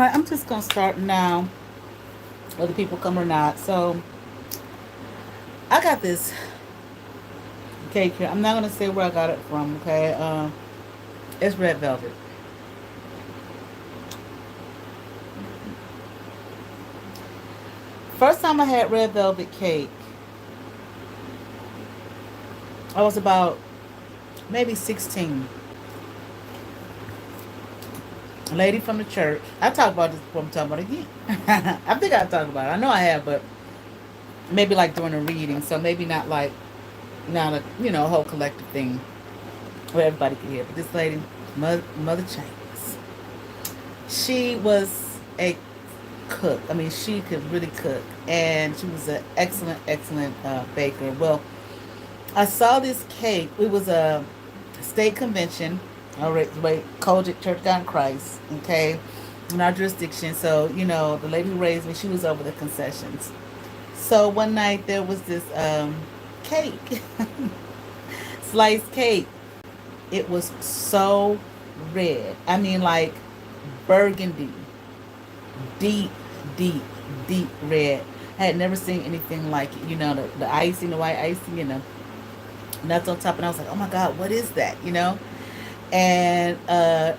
right, I'm just gonna start now, whether people come or not. So I got this cake here. I'm not gonna say where I got it from. Okay, it's red velvet. First time I had red velvet cake, I was about maybe 16. A lady from the church. I talked about this before. I'm talking about it again. I think I talked about it. I know I have, but maybe like during a reading. So maybe not a whole collective thing where everybody could hear. But this lady, Mother Chambers, she was a cook. I mean, she could really cook, and she was an excellent baker. Well, I saw this cake. It was a state convention. All right, wait, Kojic Church God in Christ. Okay, in our jurisdiction. So the lady who raised me, she was over the concessions. So one night there was this cake, sliced cake. It was so red. I mean, like burgundy, deep, deep, deep red. I had never seen anything like it. The icing, the white icing, nuts on top. And I was like, oh my God, what is that? And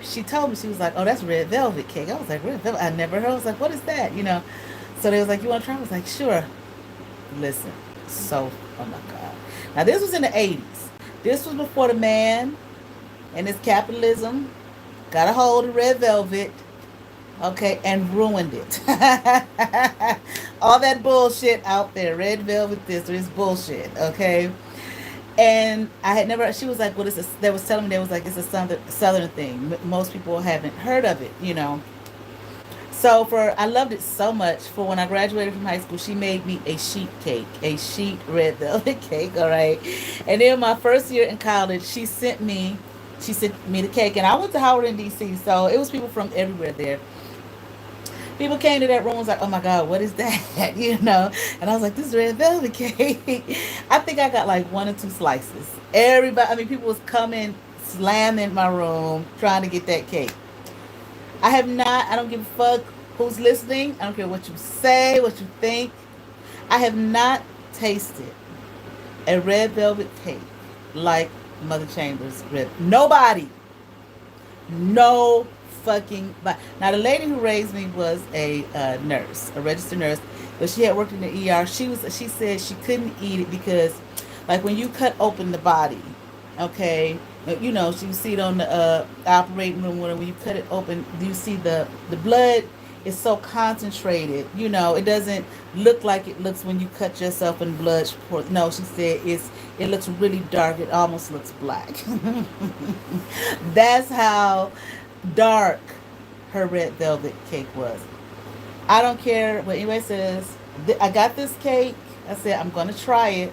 she told me, she was like, oh, that's red velvet cake. I was like, red velvet? I never heard. I was like, what is that? So they was like, you want to try? I was like, sure. Listen, oh my God. Now, this was in the 80s. This was before the man and his capitalism got a hold of red velvet, okay, and ruined it. All that bullshit out there, red velvet this, or this bullshit, okay? And I had never, she was like, well, they was telling me, they was like, it's a southern thing. Most people haven't heard of it. So I loved it so much. For when I graduated from high school, she made me a sheet cake, a sheet red velvet cake. All right. And then my first year in college, she sent me the cake, and I went to Howard in D.C. So it was people from everywhere there. People came to that room and was like, oh my God, what is that? And I was like, this is red velvet cake. I think I got like one or two slices. Everybody, I mean, people was coming, slamming my room, trying to get that cake. I don't give a fuck who's listening. I don't care what you say, what you think. I have not tasted a red velvet cake like Mother Chambers red. Nobody. No fucking. But now the lady who raised me was a nurse, a registered nurse, but she had worked in the ER. She said she couldn't eat it because, like, when you cut open the body, okay, she see it on the operating room when you cut it open, you see the blood is so concentrated. It doesn't look like it looks when you cut yourself and blood. No, she said it looks really dark. It almost looks black. That's how dark her red velvet cake was. I don't care what anybody says. I got this cake. I said, I'm going to try it.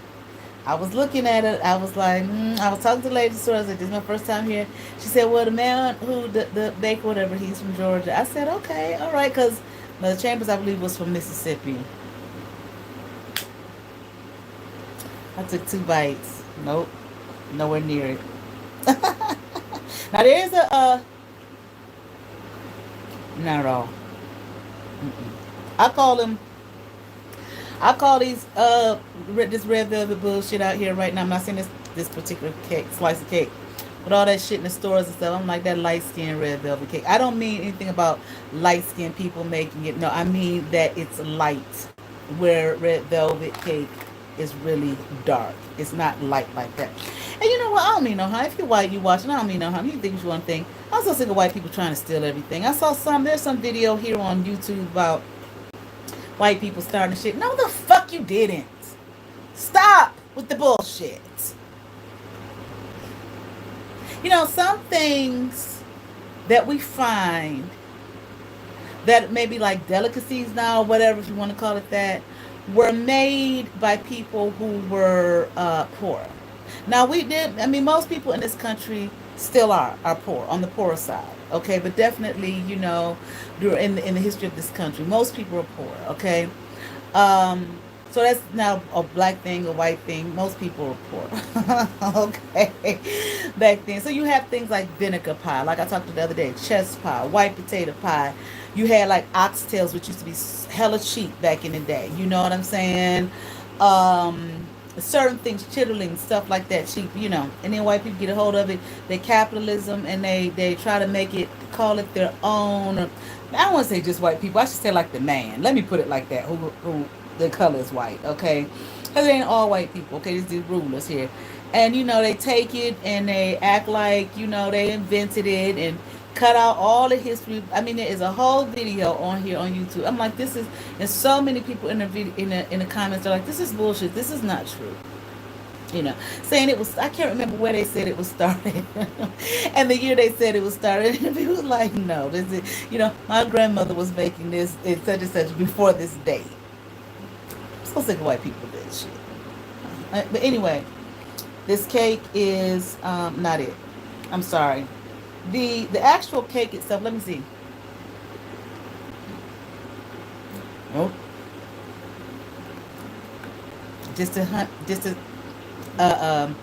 I was looking at it. I was like, I was talking to the lady at the store. I was like, this is my first time here. She said, well, the man who, the baker, whatever, he's from Georgia. I said, okay, all right, because Mother Chambers, I believe, was from Mississippi. I took 2 bites. Nope, nowhere near it. Now, there is not at all. Mm-mm. I call them I call these this red velvet bullshit out here right now. I'm not saying this particular cake, slice of cake, but all that shit in the stores and stuff. I'm like that light skinned red velvet cake. I don't mean anything about light skinned people making it. No, I mean that it's light, where red velvet cake is really dark. It's not light like that. And you know what? I don't mean no harm. If you're white, you watching. I don't mean no harm. You think you one thing. I'm so sick of white people trying to steal everything. I saw there's some video here on YouTube about white people starting shit. No, the fuck you didn't. Stop with the bullshit. Some things that we find that maybe like delicacies now, or whatever, if you want to call it that, were made by people who were poor. Now most people in this country still are poor, on the poorer side. Okay, but definitely, in the history of this country, most people are poor. Okay, So that's now a black thing, a white thing. Most people are poor. Okay. Back then. So you have things like vinegar pie, like I talked about the other day, chest pie, white potato pie. You had like oxtails, which used to be hella cheap back in the day. You know what I'm saying? Um, certain things, chitterlings, stuff like that, cheap, you know. And then white people get a hold of it. They capitalism and they try to make it, call it their own. I don't want to say just white people. I should say like the man. Let me put it like that. Who the color is white, okay? Because it ain't all white people, okay? There's these rulers here. And, you know, they take it and they act like, you know, they invented it and cut out all the history. I mean, there is a whole video on here on YouTube. I'm like, this is, and so many people in the video, in the comments are like, this is bullshit. This is not true. You know, saying it was, I can't remember where they said it was started and the year they said it was started. And people was like, no, this is, you know, my grandmother was making this in such and such before this date. I'm so sick of white people doing shit. But anyway, this cake is not it. I'm sorry. The actual cake itself, let me see. Nope. Just a uh, um,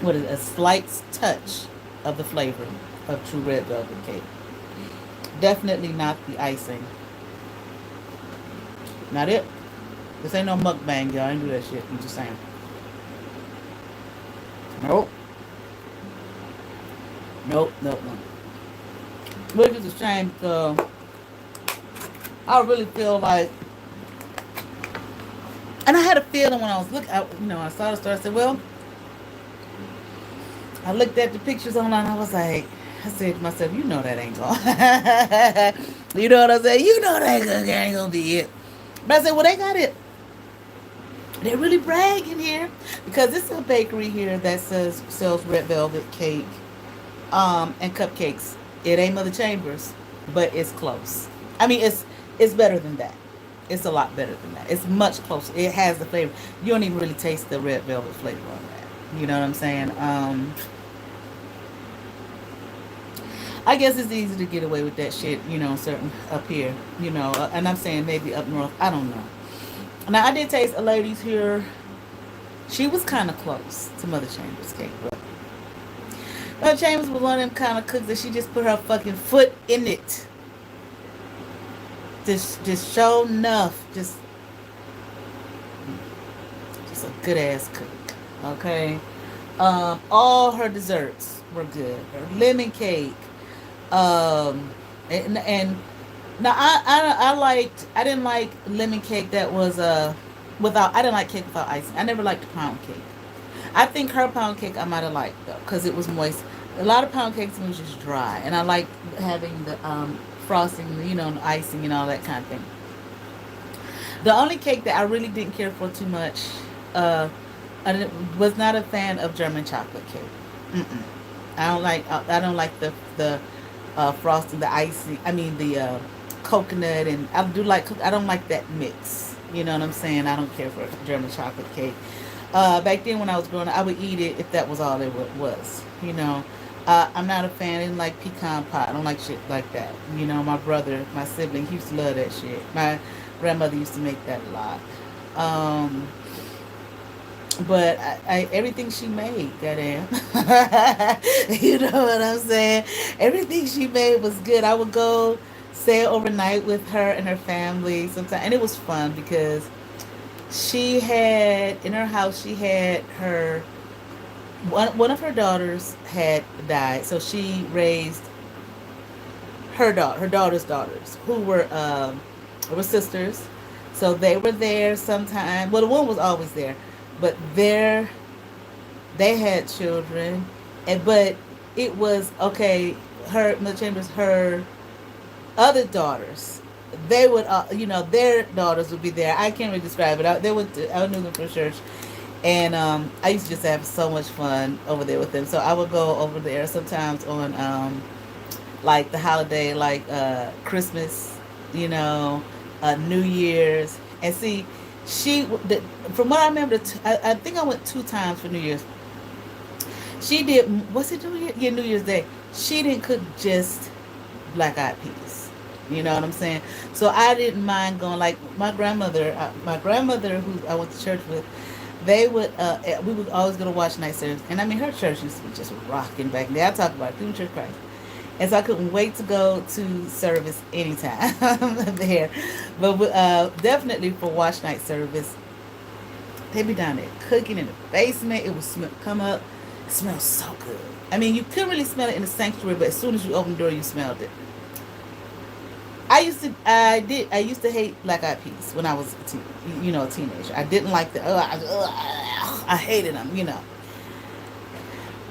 what is it? A slight touch of the flavor of true red velvet cake. Definitely not the icing. Not it. This ain't no mukbang, y'all. I ain't do that shit. I'm just saying. Nope. Nope. Nope. Nope. Which is a shame because I really feel like, and I had a feeling when I was looking, you know, I saw the story. I said, well, I looked at the pictures online. I was like, I said to myself, you know that ain't going. You know what I'm saying? You know that ain't gonna be it. But I said, well, they got it. They're really bragging here because this is a bakery here that sells red velvet cake, and cupcakes. It ain't Mother Chambers, but it's close. I mean, it's better than that. It's a lot better than that. It's much closer. It has the flavor. You don't even really taste the red velvet flavor on that. You know what I'm saying? I guess it's easy to get away with that shit, you know, certain up here, you know, and I'm saying maybe up north. I don't know. Now, I did taste a lady's here. She was kind of close to Mother Chambers cake, but Mother Chambers was one of them kind of cooks that she just put her fucking foot in it. Just show enough. Just a good ass cook. Okay. All her desserts were good. Her lemon cake. Um, and now I didn't like lemon cake that was without, I didn't like cake without icing. I never liked the pound cake. I think her pound cake I might have liked though because it was moist. A lot of pound cakes was just dry, and I like having the frosting, you know, and icing and all that kind of thing. The only cake that I really didn't care for too much, uh, was not a fan of German chocolate cake. Mm-mm. I don't like the frosting, the icing. I mean the coconut, and I don't like that mix. You know what I'm saying? I don't care for German chocolate cake. Back then when I was growing up, I would eat it if that was all it was. You know, I'm not a fan. I didn't like pecan pie. I don't like shit like that. You know, my brother, my sibling, he used to love that shit. My grandmother used to make that a lot. Um, but everything she made, goddamn. You know what I'm saying? Everything she made was good. I would go stay overnight with her and her family sometimes, and it was fun because she had in her house. She had her one of her daughters had died, so she raised her daughter's daughters, who were sisters. So they were there sometime. Well, the one was always there, but they had children, and but it was okay. Her Mother Chambers, her other daughters, they would, you know, their daughters would be there. I can't really describe it. I knew them from church, and I used to just have so much fun over there with them. So I would go over there sometimes on like the holiday, like Christmas, you know, New Year's, and see, from what I remember, I think I went 2 times for New Year's. She did, was it New Year? Yeah, New Year's Day. She didn't cook just black eyed peas. You know what I'm saying? So I didn't mind going. Like my grandmother who I went to church with, they would we would always go to watch night service, and I mean her church used to be just rocking back there. I talk about it, Church Christ, and so I couldn't wait to go to service anytime there. But definitely for watch night service, they be down there cooking in the basement. It would come up, it smells so good. I mean, you couldn't really smell it in the sanctuary, but as soon as you opened the door, you smelled it. I used to hate black eyed peas when I was a teenager. I didn't like I hated them,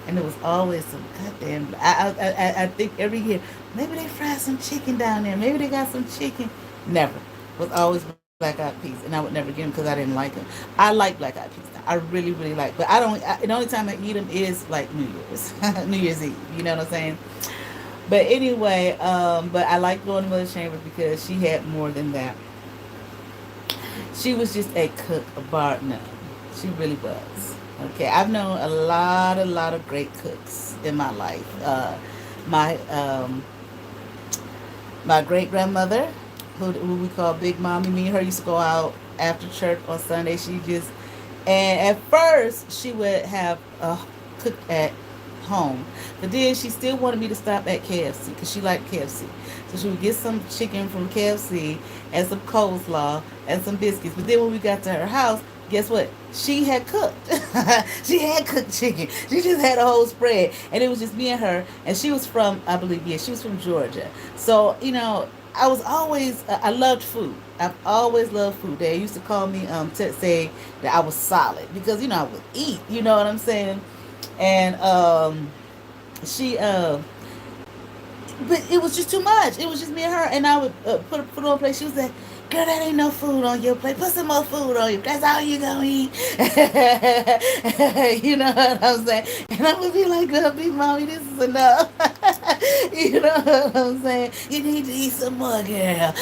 and there was always some goddamn. I think every year maybe they fried some chicken down there. Maybe they got some chicken. Never. Was always black eyed peas, and I would never get them because I didn't like them. I like black eyed peas now. I really really like, but I don't. The only time I eat them is like New Year's, New Year's Eve. You know what I'm saying? But anyway, but I like going to Mother Chambers because she had more than that. She was just a cook, a bar none. She really was. Okay, I've known a lot of great cooks in my life. My my great grandmother, who we call Big Mommy, me and her used to go out after church on Sunday. And at first she would have cooked at home, but then she still wanted me to stop at KFC because she liked KFC. So she would get some chicken from KFC and some coleslaw and some biscuits. But then when we got to her house, guess what? She had cooked. She had cooked chicken. She just had a whole spread, and it was just me and her. And she was from, I believe, yeah, she was from Georgia. So I was always, I loved food. I've always loved food. They used to call me to say that I was solid because I would eat. You know what I'm saying? And she but it was just too much. It was just me and her, and I would put food on a plate. She was like, "Girl, that ain't no food on your plate. Put some more food on you. That's all you gonna eat." You know what I'm saying? And I would be like, "Girl, big mommy, this is enough." You know what I'm saying? You need to eat some more, girl.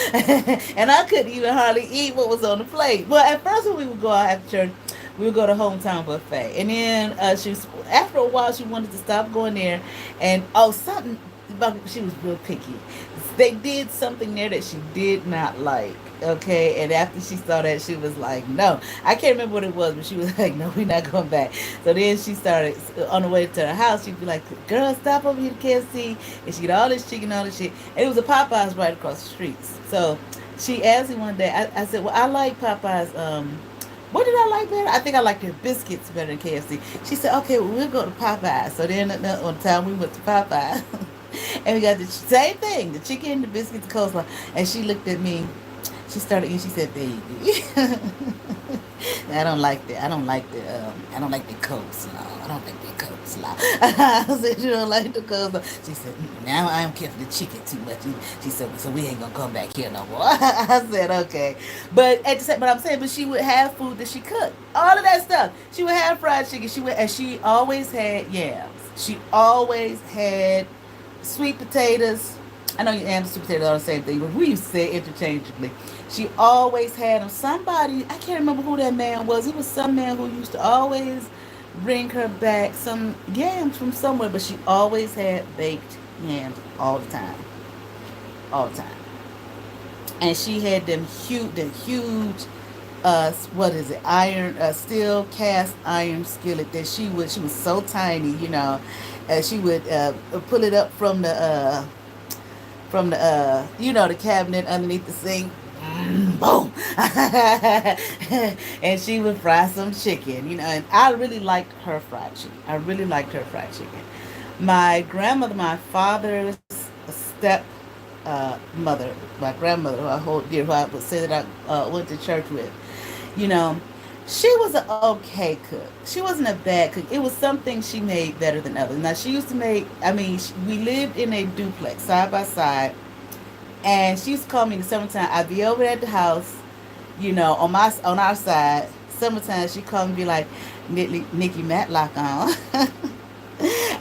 And I couldn't even hardly eat what was on the plate. But at first, when we would go out after church, we would go to hometown buffet, and then after a while she wanted to stop going there, and something about she was real picky. They did something there that she did not like. Okay, and after she saw that, she was like, "No, I can't remember what it was," but she was like, "No, we're not going back." So then she started on the way to her house. She'd be like, "Girl, stop over here to KFC," and she'd get all this chicken, all this shit, and it was a Popeyes right across the street. So she asked me one day. I said, "Well, I like Popeyes. What did I like better? I think I like their biscuits better than KFC." She said, "Okay, well, we'll go to Popeyes." So then on the time we went to Popeyes, and we got the same thing, the chicken, the biscuits, the coleslaw. And she looked at me. She started eating. She said, "Baby, I don't like that. I don't like the coleslaw. I don't like the coleslaw." I said, "You don't like the coleslaw?" She said, "Now I don't care for the chicken too much." She said, "So we ain't gonna come back here no more." I said, "Okay," but I'm saying, but she would have food that she cooked, all of that stuff. She would have fried chicken. And she always had yams. She always had sweet potatoes. I know you and sweet potatoes are the same thing, but we used to say it interchangeably. She always had them. Somebody, I can't remember who that man was. It was some man who used to always bring her back some yams from somewhere, but she always had baked yams all the time. All the time. And she had them huge, what is it, iron, steel cast iron skillet that she was so tiny, she would pull it up from the cabinet underneath the sink. Boom. And she would fry some chicken, and I really liked her fried chicken. I really liked her fried chicken. My grandmother, my father's step mother, my grandmother, who I hold dear, who I would say that I went to church with, you know, she was an okay cook. She wasn't a bad cook. It was something she made better than others. Now, she used to make, we lived in a duplex side by side, and she used to call me in the summertime. I'd be over at the house, on our side. Summertime, she'd call me and be like, "Nikki, Matlock on."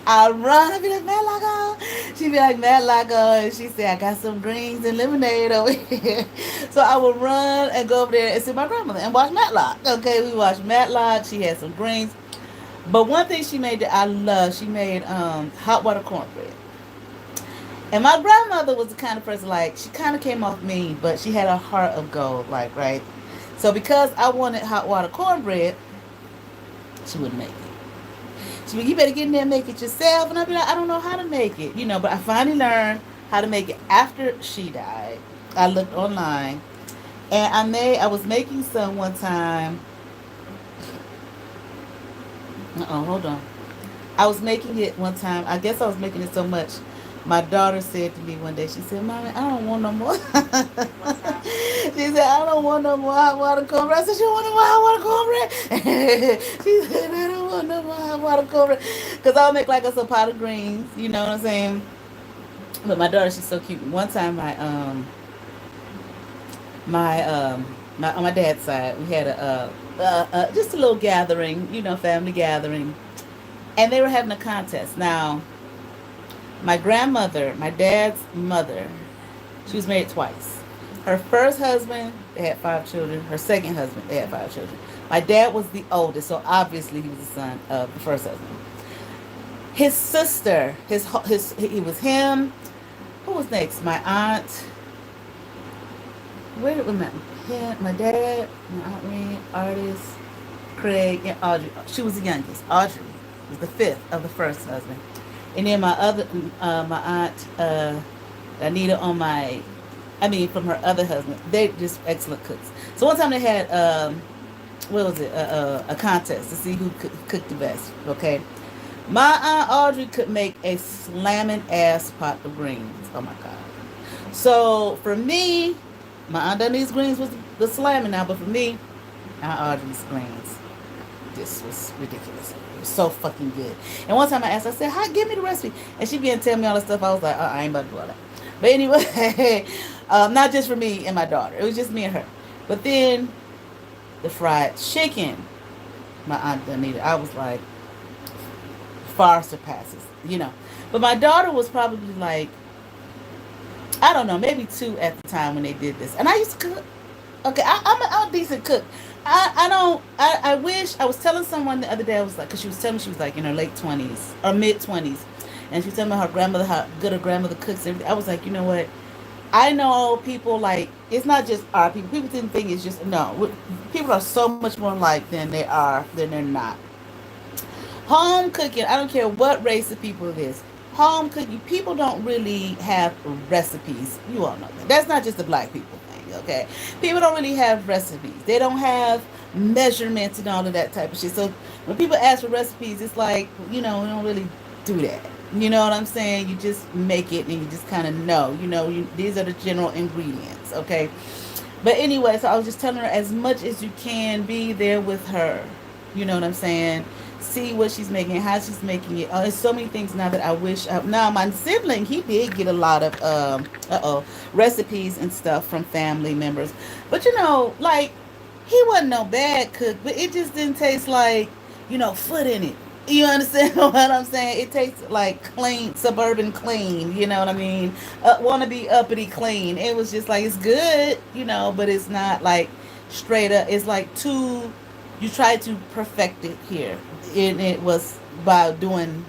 I run and be like, "Matlock on." She'd be like, "Matlock on." And she said, "I got some greens and lemonade over here." So I would run and go over there and see my grandmother and watch Matlock. Okay, we watched Matlock. She had some greens. But one thing she made that I love, she made hot water cornbread. And my grandmother was the kind of person, like, she kind of came off mean, but she had a heart of gold, like, right? So because I wanted hot water cornbread, she wouldn't make it. She would, you better get in there and make it yourself. And I'd be like, I don't know how to make it, you know. But I finally learned how to make it after she died. I looked online, and I was making some one time. Hold on. I was making it one time. I guess I was making it so much. My daughter said to me one day, she said, Mommy, I don't want no more. She said, I don't want no more hot water cornbread. I said, you want no more hot water cornbread? She said, I don't want no more hot water cornbread. Because I'll make like us a pot of greens, you know what I'm saying? But my daughter, she's so cute. One time, my on my dad's side, we had just a little gathering, you know, family gathering, and they were having a contest. Now, my grandmother, my dad's mother, she was married twice. Her first husband, they had 5 children. Her second husband, they had 5 children. My dad was the oldest, so obviously he was the son of the first husband. His sister, he was him. Who was next? My aunt. Where did we met? My dad, my aunt Reed, artist, Craig, and Audrey. She was the youngest. Audrey was the fifth of the first husband. And then my aunt, Anita from her other husband. They just excellent cooks. So one time they had, what was it, a contest to see who could cook the best. Okay, my aunt Audrey could make a slamming ass pot of greens. Oh my god. So for me, my aunt Doni's greens was the slamming now, but for me, aunt Audrey's greens, this was ridiculous. It was so fucking good. And one time I asked, I said, "Hi, give me the recipe," and she began to tell me all the stuff. I was like, I ain't about to do all that. But anyway, not just for me and my daughter. It was just me and her. But then the fried chicken, my aunt Donita, I was like, far surpasses, you know. But my daughter was probably like, I don't know, maybe 2 at the time when they did this. And I used to cook. Okay, I'm a decent cook. I wish, I was telling someone the other day, I was like, because she was telling me she was like in her late 20s or mid 20s. And she was telling me her grandmother, how good her grandmother cooks and everything. I was like, you know what? I know people like, it's not just our people. People didn't think it's just, no. People are so much more alike than they're not. Home cooking, I don't care what race of people it is. Home cooking, people don't really have recipes. You all know that. That's not just a black people thing, okay? People don't really have recipes. They don't have measurements and all of that type of shit. So when people ask for recipes, it's like, you know, we don't really do that. You know what I'm saying? You just make it and you just kind of know, these are the general ingredients, okay? But anyway, so I was just telling her, as much as you can, be there with her. You know what I'm saying? See what she's making, how she's making it. There's so many things now that I wish. Now my sibling, he did get a lot of recipes and stuff from family members, but like, he wasn't no bad cook, but it just didn't taste like, foot in it. You understand what I'm saying? It tastes like clean, suburban clean. You know what I mean? Want to be uppity clean. It was just like, it's good, but it's not like straight up. It's like too. You try to perfect it here, and it was by doing.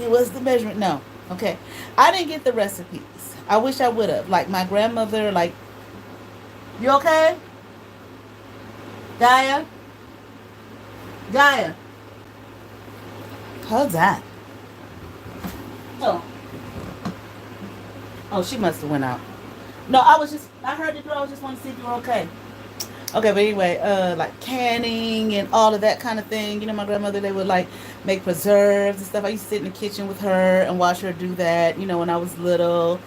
It was the measurement. No, okay. I didn't get the recipes. I wish I would have. Like my grandmother. Like, you okay, Gaia? Gaia. Hold that. Oh. Oh, she must have went out. No, I heard the door. I was just want to see if you were okay. Okay, but anyway, like canning and all of that kind of thing. My grandmother, they would like make preserves and stuff. I used to sit in the kitchen with her and watch her do that, when I was little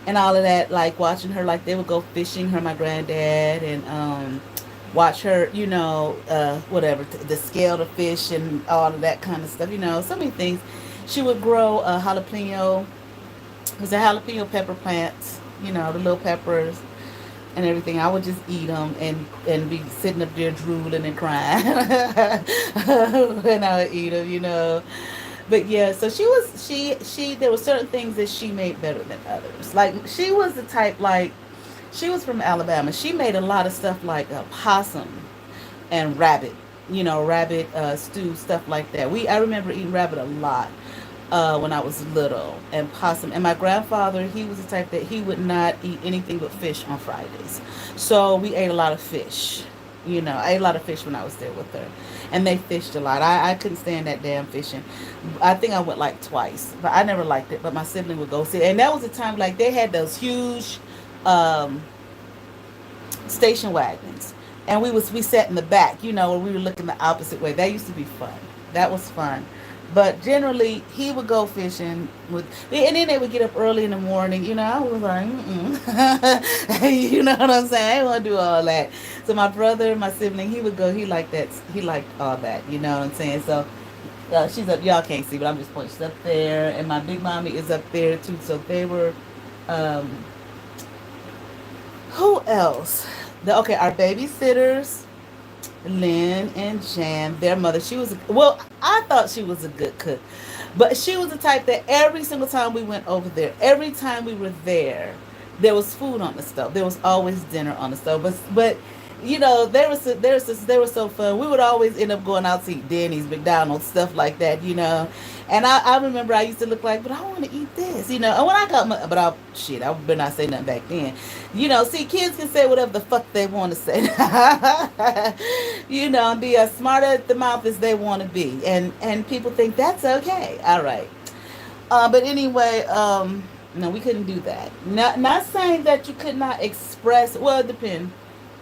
and all of that, like watching her, like they would go fishing, her, my granddad, and watch her, whatever, the scale the fish and all of that kind of stuff, so many things. She would grow a jalapeno, it was a jalapeno pepper plants, the little peppers and everything. I would just eat them and be sitting up there drooling and crying when I would eat them. But yeah, so there were certain things that she made better than others. Like, she was the type, like, she was from Alabama. She made a lot of stuff like possum and rabbit, rabbit stew, stuff like that. I remember eating rabbit a lot. when I was little, and possum. And my grandfather, he was the type that he would not eat anything but fish on Fridays. So we ate a lot of fish. You know, I ate a lot of fish when I was there with her. And they fished a lot. I couldn't stand that damn fishing. I think I went like twice, but I never liked it. But my sibling would go see it. And that was the time, like, they had those huge um, station wagons. And we sat in the back, you know, and we were looking the opposite way. That used to be fun. That was fun. But generally, he would go fishing with, and then they would get up early in the morning. You know, I was like, mm-mm. You know what I'm saying? I didn't want to do all that. So my brother, my sibling, he would go. He liked that. He liked all that. You know what I'm saying? So she's up. Y'all can't see, but I'm just pointing. She's up there, and my big mommy is up there too. So they were. Um, who else? Okay, our babysitters. Lynn and Jan, their mother, she was, well, I thought she was a good cook, but she was the type that every single time we went over there, every time we were there was food on the stove. There was always dinner on the stove. But you know, they were so fun. We would always end up going out to eat Denny's, McDonald's, stuff like that, you know. And I remember I used to look like, but I want to eat this, you know. And when I got my, but I, shit, I better not say nothing back then. You know, see, kids can say whatever the fuck they want to say. You know, and be as smart at the mouth as they want to be. And people think that's okay. All right. But anyway, no, we couldn't do that. Not saying that you could not express. Well, it depends.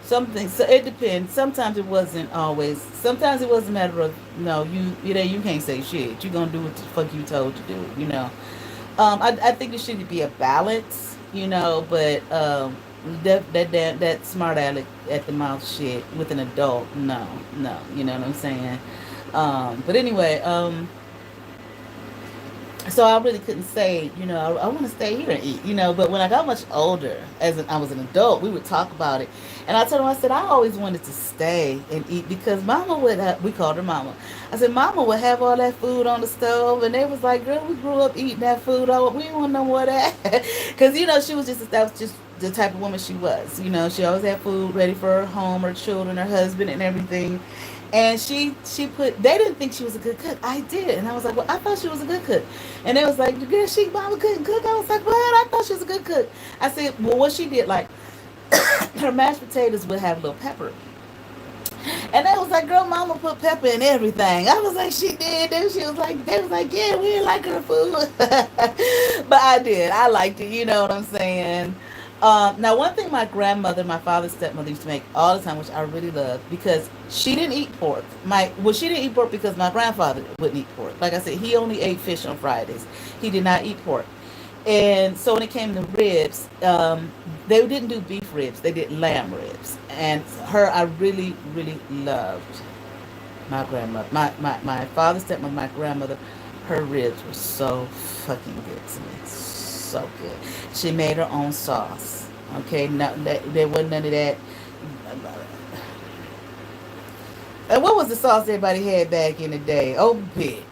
Something. So it depends. Sometimes it wasn't always. Sometimes it was a matter of no. You can't say shit. You gonna do what the fuck you told to do. You know. I think it should be a balance. You know, but that smart aleck at the mouth shit with an adult. No, no. You know what I'm saying. But anyway. So I really couldn't say, you know, I want to stay here and eat, you know. But when I got much older, I was an adult, we would talk about it. And I told him, I said, I always wanted to stay and eat because Mama would have, we called her Mama. I said, Mama would have all that food on the stove. And they was like, girl, we grew up eating that food. Oh, we didn't want no more of that. Because, you know, that was just the type of woman she was. You know, she always had food ready for her home, her children, her husband, and everything. And she put, they didn't think she was a good cook. I did. And I was like, well, I thought she was a good cook. And they was like, girl, Mama couldn't cook. I was like, what? I thought she was a good cook. I said, well, what she did, like, her mashed potatoes would have a little pepper. And they was like, girl, Mama put pepper in everything. I was like, she did. Then she was like, they was like, yeah, we didn't like her food. But I did. I liked it. You know what I'm saying? Now, one thing my father's stepmother used to make all the time, which I really loved, because she didn't eat pork. She didn't eat pork because my grandfather wouldn't eat pork. Like I said, he only ate fish on Fridays. He did not eat pork. And so when it came to ribs, they didn't do beef ribs. They did lamb ribs. And I really, really loved my grandmother. My father's stepmother, my grandmother, her ribs were so fucking good to me. So good. She made her own sauce. Okay, no, there wasn't none of that. And what was the sauce everybody had back in the day? Open pit.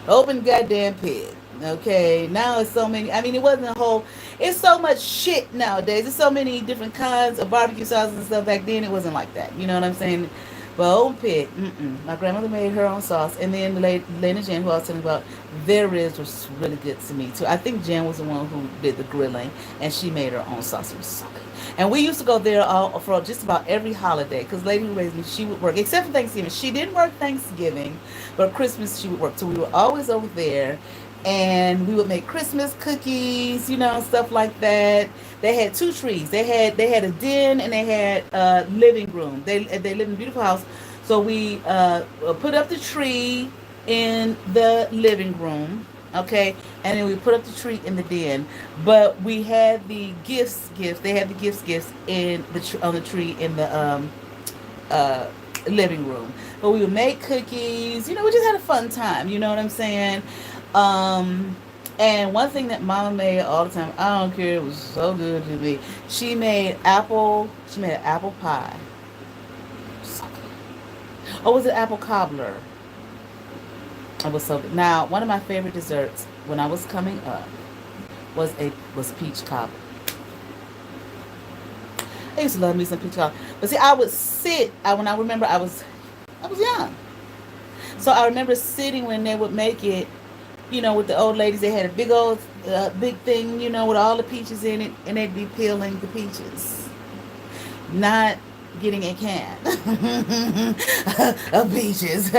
Open goddamn pit. Okay, now it's so many. I mean, it wasn't a whole. It's so much shit nowadays. There's so many different kinds of barbecue sauces and stuff. Back then, it wasn't like that. You know what I'm saying? But old pig, my grandmother made her own sauce, and then Lynn and Jen, who I was telling you about, their ribs was really good to me too. I think Jen was the one who did the grilling, and she made her own sauce. It was so good. And we used to go there for just about every holiday, because Lady who raised me, she would work, except for Thanksgiving. She didn't work Thanksgiving, but Christmas she would work. So we were always over there, and we would make Christmas cookies, you know, stuff like that. They had two trees. They had a den and they had a living room. They lived in a beautiful house. So we put up the tree in the living room, okay, and then we put up the tree in the den. But we had the gifts. They had the gifts in on the tree in the living room. But we would make cookies. You know, we just had a fun time. You know what I'm saying? And one thing that Mama made all the time, I don't care, it was so good to me. She made an apple pie. So good. Or was it apple cobbler? It was so good. Now, one of my favorite desserts when I was coming up was peach cobbler. I used to love me some peach cobbler. But see, I would sit, when I remember I was young. So I remember sitting when they would make it. with the old ladies, they had a big old, big thing, with all the peaches in it, and they'd be peeling the peaches, not getting a can of peaches.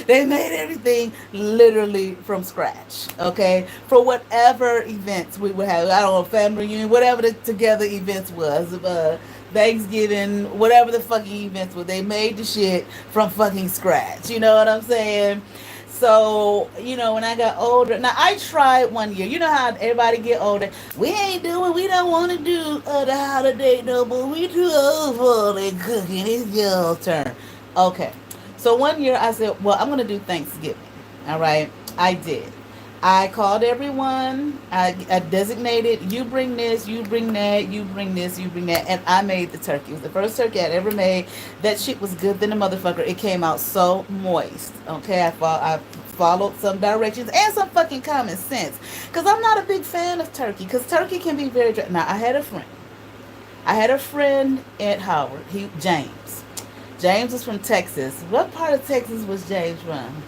They made everything literally from scratch, okay? For whatever events we would have, I don't know, family reunion, whatever the together events was, Thanksgiving, whatever the fucking events were, they made the shit from fucking scratch. You know what I'm saying? So, when I got older, now I tried one year. You know how everybody get older. We don't want to do the holiday no more. We too old for the cooking. It's your turn. Okay. So one year I said, well, I'm going to do Thanksgiving. All right. I did. I called everyone. I designated, you bring this, you bring that, you bring this, you bring that. And I made the turkey. It was the first turkey I'd ever made. That shit was good than a motherfucker. It came out so moist. Okay, I followed some directions and some fucking common sense. Because I'm not a big fan of turkey. Because turkey can be very dry. Now, I had a friend. At Howard. James. James was from Texas. What part of Texas was James from?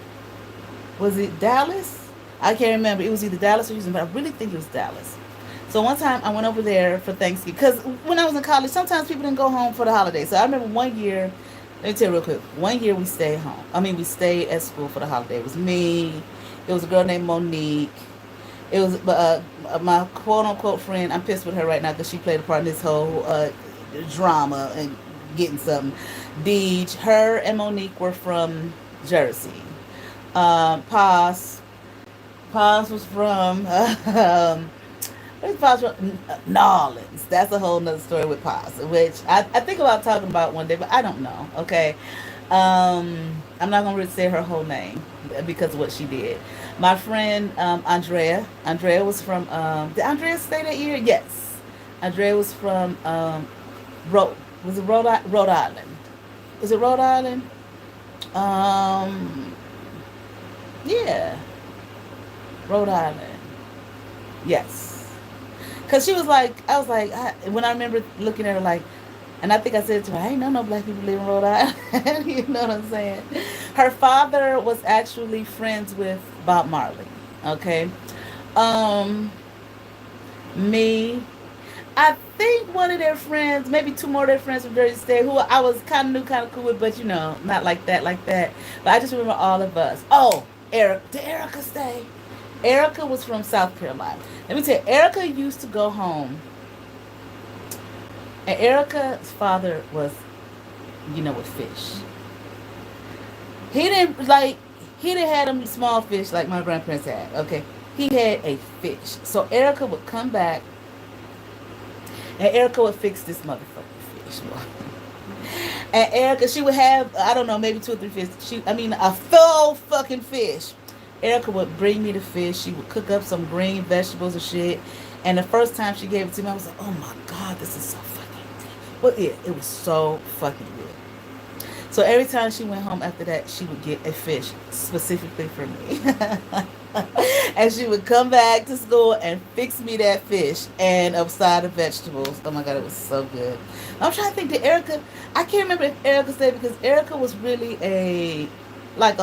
Was it Dallas? I can't remember. It was either Dallas or Houston, but I really think it was Dallas. So one time I went over there for Thanksgiving. Because when I was in college, sometimes people didn't go home for the holidays. So I remember one year, let me tell you real quick. One year we stayed home. We stayed at school for the holiday. It was me. It was a girl named Monique. It was my quote-unquote friend. I'm pissed with her right now because she played a part in this whole drama and getting something. Deej, her and Monique were from Jersey. Paz was from Paz from Nolans. That's a whole nother story with Paz, which I think about talking about one day, but I don't know. Okay, I'm not gonna really say her whole name because of what she did. My friend Andrea. Andrea was from. Did Andrea stay that year? Yes. Andrea was from was it Rhode Island? Is it Rhode Island? Yeah. Rhode Island. Yes. Because she was like, I was like, when I remember looking at her like, and I think I said to her, I ain't know no black people live in Rhode Island. You know what I'm saying? Her father was actually friends with Bob Marley. Okay. Me. I think one of their friends, maybe two more of their friends from Jersey State, who I was kind of new, kind of cool with, but not like that, like that. But I just remember all of us. Oh, Eric. Did Erica stay? Erica was from South Carolina. Let me tell you, Erica used to go home. And Erica's father was, with fish. He didn't have them small fish like my grandparents had. Okay. He had a fish. So Erica would come back and Erica would fix this motherfucking fish. And Erica, she would have, I don't know, maybe 2 or 3 fish. A full fucking fish. Erica would bring me the fish. She would cook up some green vegetables and shit. And the first time she gave it to me, I was like, oh my God, this is so fucking good. Well, yeah, it was so fucking good. So every time she went home after that, she would get a fish specifically for me. And she would come back to school and fix me that fish and a side of vegetables. Oh my God, it was so good. I'm trying to think, I can't remember if Erica said, because Erica was really a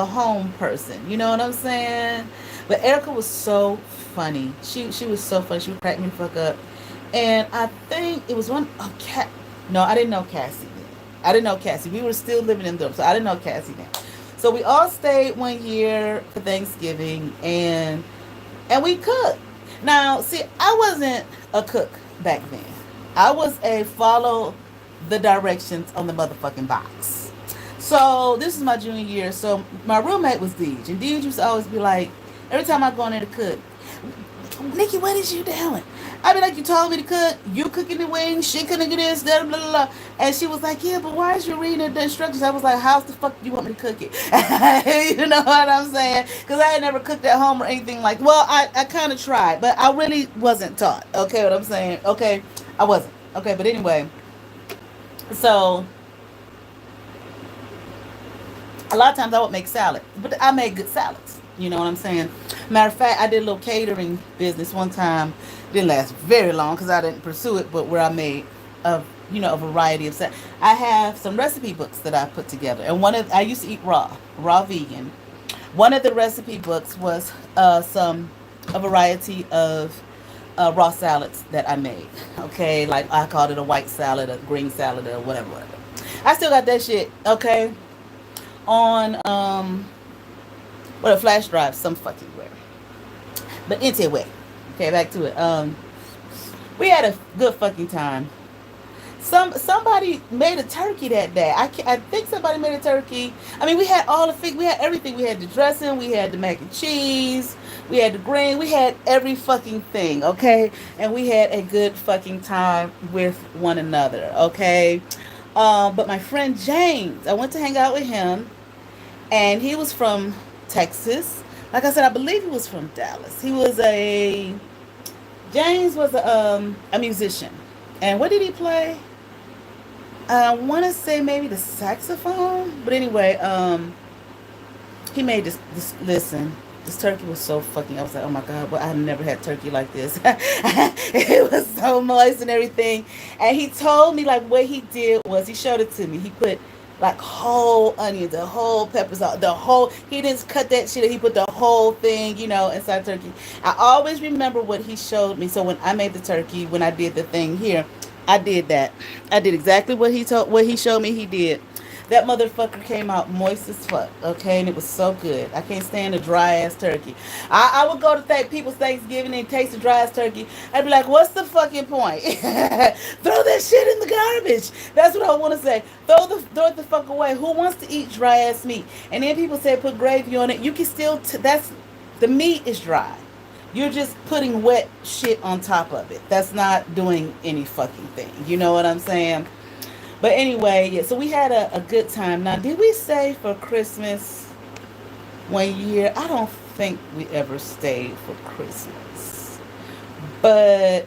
home person. You know what I'm saying? But Erica was so funny. She was so funny. She would crack me the fuck up. And I think it was Cat. No, I didn't know Cassie then. I didn't know Cassie. We were still living in Durham, so I didn't know Cassie then. So we all stayed one year for Thanksgiving, and we cooked. Now, see, I wasn't a cook back then. I was a follow the directions on the motherfucking box. So this is my junior year. So my roommate was Deej, and Deej used to always be like, every time I go in there to cook, Nikki, what is you doing? I be like, you told me to cook. You cooking the wings. She couldn't get this. Blah, blah, blah, blah. And she was like, yeah, but why is you reading the instructions? I was like, how the fuck do you want me to cook it? You know what I'm saying? Because I had never cooked at home or anything like. Well, I kind of tried, but I really wasn't taught. Okay, what I'm saying? Okay, I wasn't. Okay, but anyway. So a lot of times I would make salad, but I made good salads. You know what I'm saying? Matter of fact, I did a little catering business one time. Didn't last very long because I didn't pursue it, but where I made a variety of salads. I have some recipe books that I put together, and I used to eat raw vegan. One of the recipe books was a variety of raw salads that I made. Okay, like I called it a white salad, a green salad, or whatever, whatever. I still got that shit. Okay, on what a flash drive, some fucking where. But anyway, okay, back to it. We had a good fucking time. Somebody made a turkey that day. I think somebody made a turkey. I mean, we had all the we had everything. We had the dressing, we had the mac and cheese, we had the green, we had every fucking thing. Okay, and we had a good fucking time with one another. Okay, but my friend James, I went to hang out with him, and he was from Texas. Like I said, I believe he was from Dallas. He was a James was a musician. And what did he play? I want to say maybe the saxophone, but anyway, he made this. Listen, this turkey was so fucking. I was like, oh my god, well, I've never had turkey like this. It was so moist and everything. And he told me like what he did was he showed it to me. He put like whole onions, the whole peppers, the whole. He didn't cut that shit. He put the whole thing, inside turkey. I always remember what he showed me. So when I made the turkey, when I did the thing here, I did that. I did exactly what he showed me he did. That motherfucker came out moist as fuck, okay, and it was so good. I can't stand a dry ass turkey. I would go to people's Thanksgiving and taste the dry ass turkey. I'd be like, what's the fucking point? Throw that shit in the garbage. That's what I want to say. Throw it the fuck away. Who wants to eat dry ass meat? And then people say put gravy on it. You can still that's the meat is dry. You're just putting wet shit on top of it. That's not doing any fucking thing. You know what I'm saying? But anyway, yeah, so we had a good time. Now, did we stay for Christmas one year? I don't think we ever stayed for Christmas. But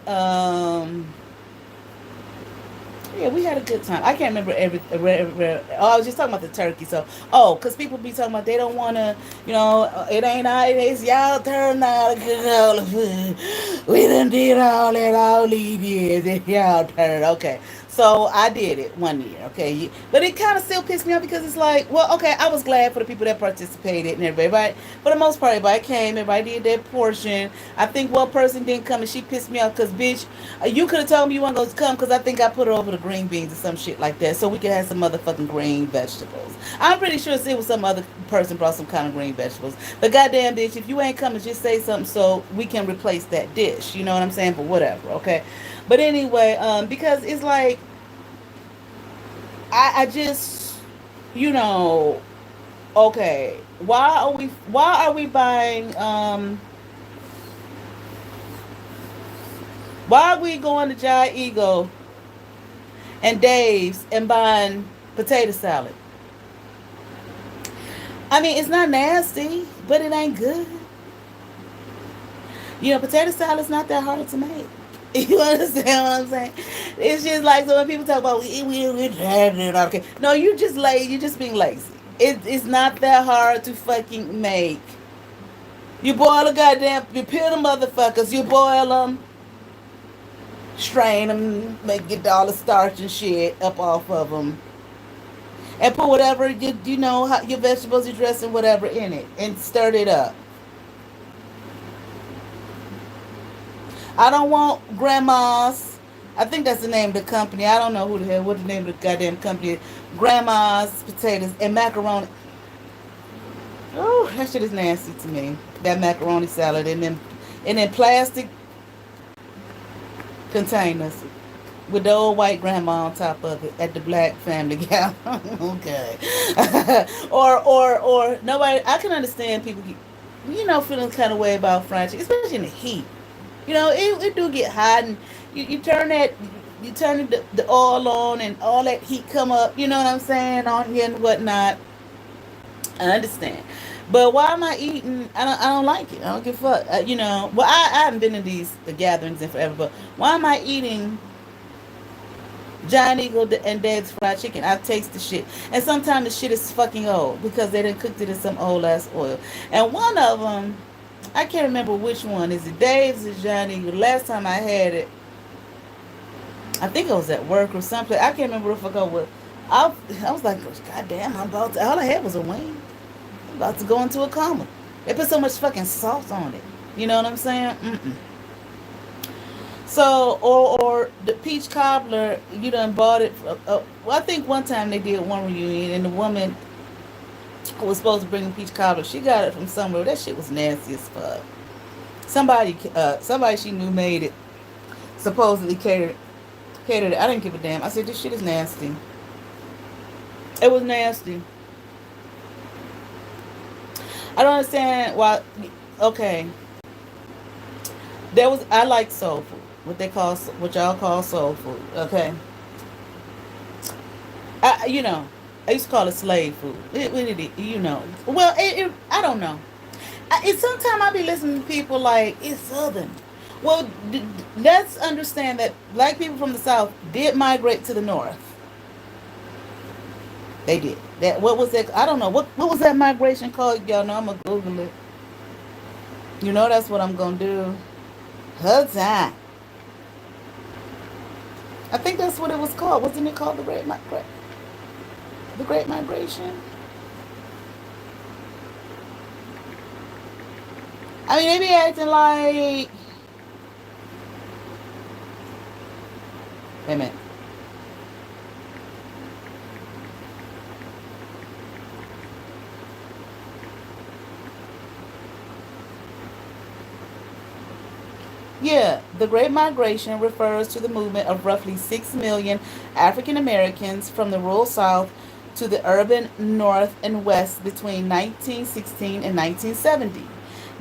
yeah, we had a good time. I can't remember oh, I was just talking about the turkey. So, because people be talking about they don't want to, it ain't our, it's y'all turn now to cook all the food. We done did all that all these years. It's y'all turn. Okay. So I did it one year, okay, but it kind of still pissed me off because it's like, well, okay, I was glad for the people that participated and everybody, for the most part, everybody came, everybody did their portion. I think one person didn't come and she pissed me off because, bitch, you could have told me you weren't going to come because I think I put her over the green beans or some shit like that so we could have some motherfucking green vegetables. I'm pretty sure it was some other person brought some kind of green vegetables. But goddamn, bitch, if you ain't coming, just say something so we can replace that dish. You know what I'm saying? But whatever, okay? But anyway, because it's like I just okay, why are we buying why are we going to Giant Eagle and Dave's and buying potato salad? I mean, it's not nasty, but it ain't good. Potato salad's not that hard to make. You understand what I'm saying? It's just like, so when people talk about we're trying it, okay. No, you just lazy. You just being lazy. It's not that hard to fucking make. You boil you peel the motherfuckers. You boil them, strain them, get all the starch and shit up off of them, and put whatever your vegetables, your dressing, whatever in it, and stir it up. I don't want grandma's. I think that's the name of the company. I don't know who the hell, what the name of the goddamn company is. Grandma's potatoes and macaroni. Oh, that shit is nasty to me. That macaroni salad and then plastic containers with the old white grandma on top of it at the black family gathering. Okay. or nobody. I can understand people, feeling kind of way about fried chicken, especially in the heat. It do get hot, and you turn the oil on, and all that heat come up. You know what I'm saying, on here and whatnot. I understand, but why am I eating? I don't like it. I don't give a fuck. Well, I haven't been to the gatherings in forever, but why am I eating Giant Eagle and Dad's fried chicken? I taste the shit, and sometimes the shit is fucking old because they done cooked it in some old ass oil, and one of them. I can't remember which one. Is it Dave's or Johnny? The last time I had it, I think I was at work or something. I can't remember if I go with. I was like, God damn, all I had was a wing. About to go into a coma. They put so much fucking salt on it. You know what I'm saying? Mm-mm. So, or the peach cobbler, you done bought it. Well, I think one time they did one reunion, and the woman who was supposed to bring the peach cobbler, she got it from somewhere. That shit was nasty as fuck. Somebody she knew made it. Supposedly catered it. I didn't give a damn. I said this shit is nasty. It was nasty. I don't understand why. Okay, I like soul food. What y'all call soul food. Okay, you know, I used to call it slave food. You know. Well, I don't know. Sometimes I be listening to people like it's southern. Well, let's understand that black people from the south did migrate to the north. They did. That what was that? I don't know what was that migration called. Y'all know I'm gonna Google it. You know that's what I'm gonna do. Huzzah! I think that's what it was called. Wasn't it called the Great Migration? I mean, they be acting like. Wait a minute. Yeah, the Great Migration refers to the movement of roughly 6 million African Americans from the rural South to the urban North and West between 1916 and 1970.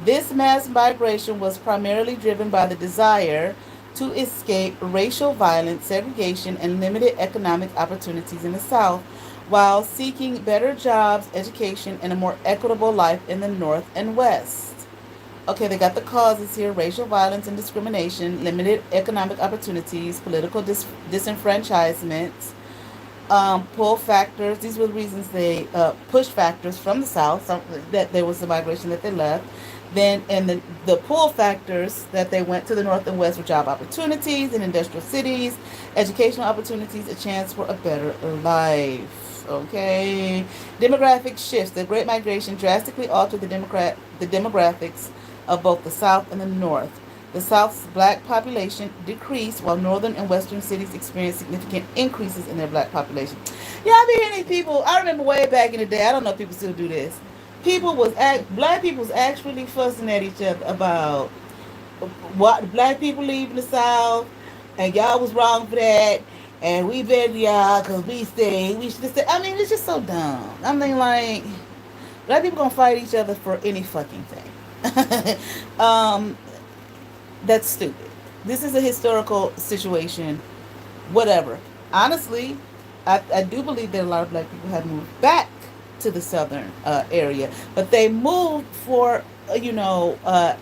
This mass migration was primarily driven by the desire to escape racial violence, segregation, and limited economic opportunities in the South, while seeking better jobs, education, and a more equitable life in the North and West. Okay, they got the causes here: racial violence and discrimination, limited economic opportunities, political disenfranchisement, pull factors. These were the reasons they push factors from the South, that there was the migration that they left. Then, and the pull factors that they went to the North and West were job opportunities in industrial cities, educational opportunities, a chance for a better life. Okay, demographic shifts. The Great Migration drastically altered the demographics of both the South and the North. The South's black population decreased, while northern and western cities experienced significant increases in their black population. Yeah, I be hearing these people. I remember way back in the day. I don't know if people still do this. Black people was actually fussing at each other about what black people leaving the South, and y'all was wrong for that, and we better y'all because we stay. We should stay. I mean, it's just so dumb. I mean, like, black people gonna fight each other for any fucking thing. um, that's stupid. This is a historical situation. Whatever. Honestly, I do believe that a lot of black people have moved back to the southern area, but they moved for a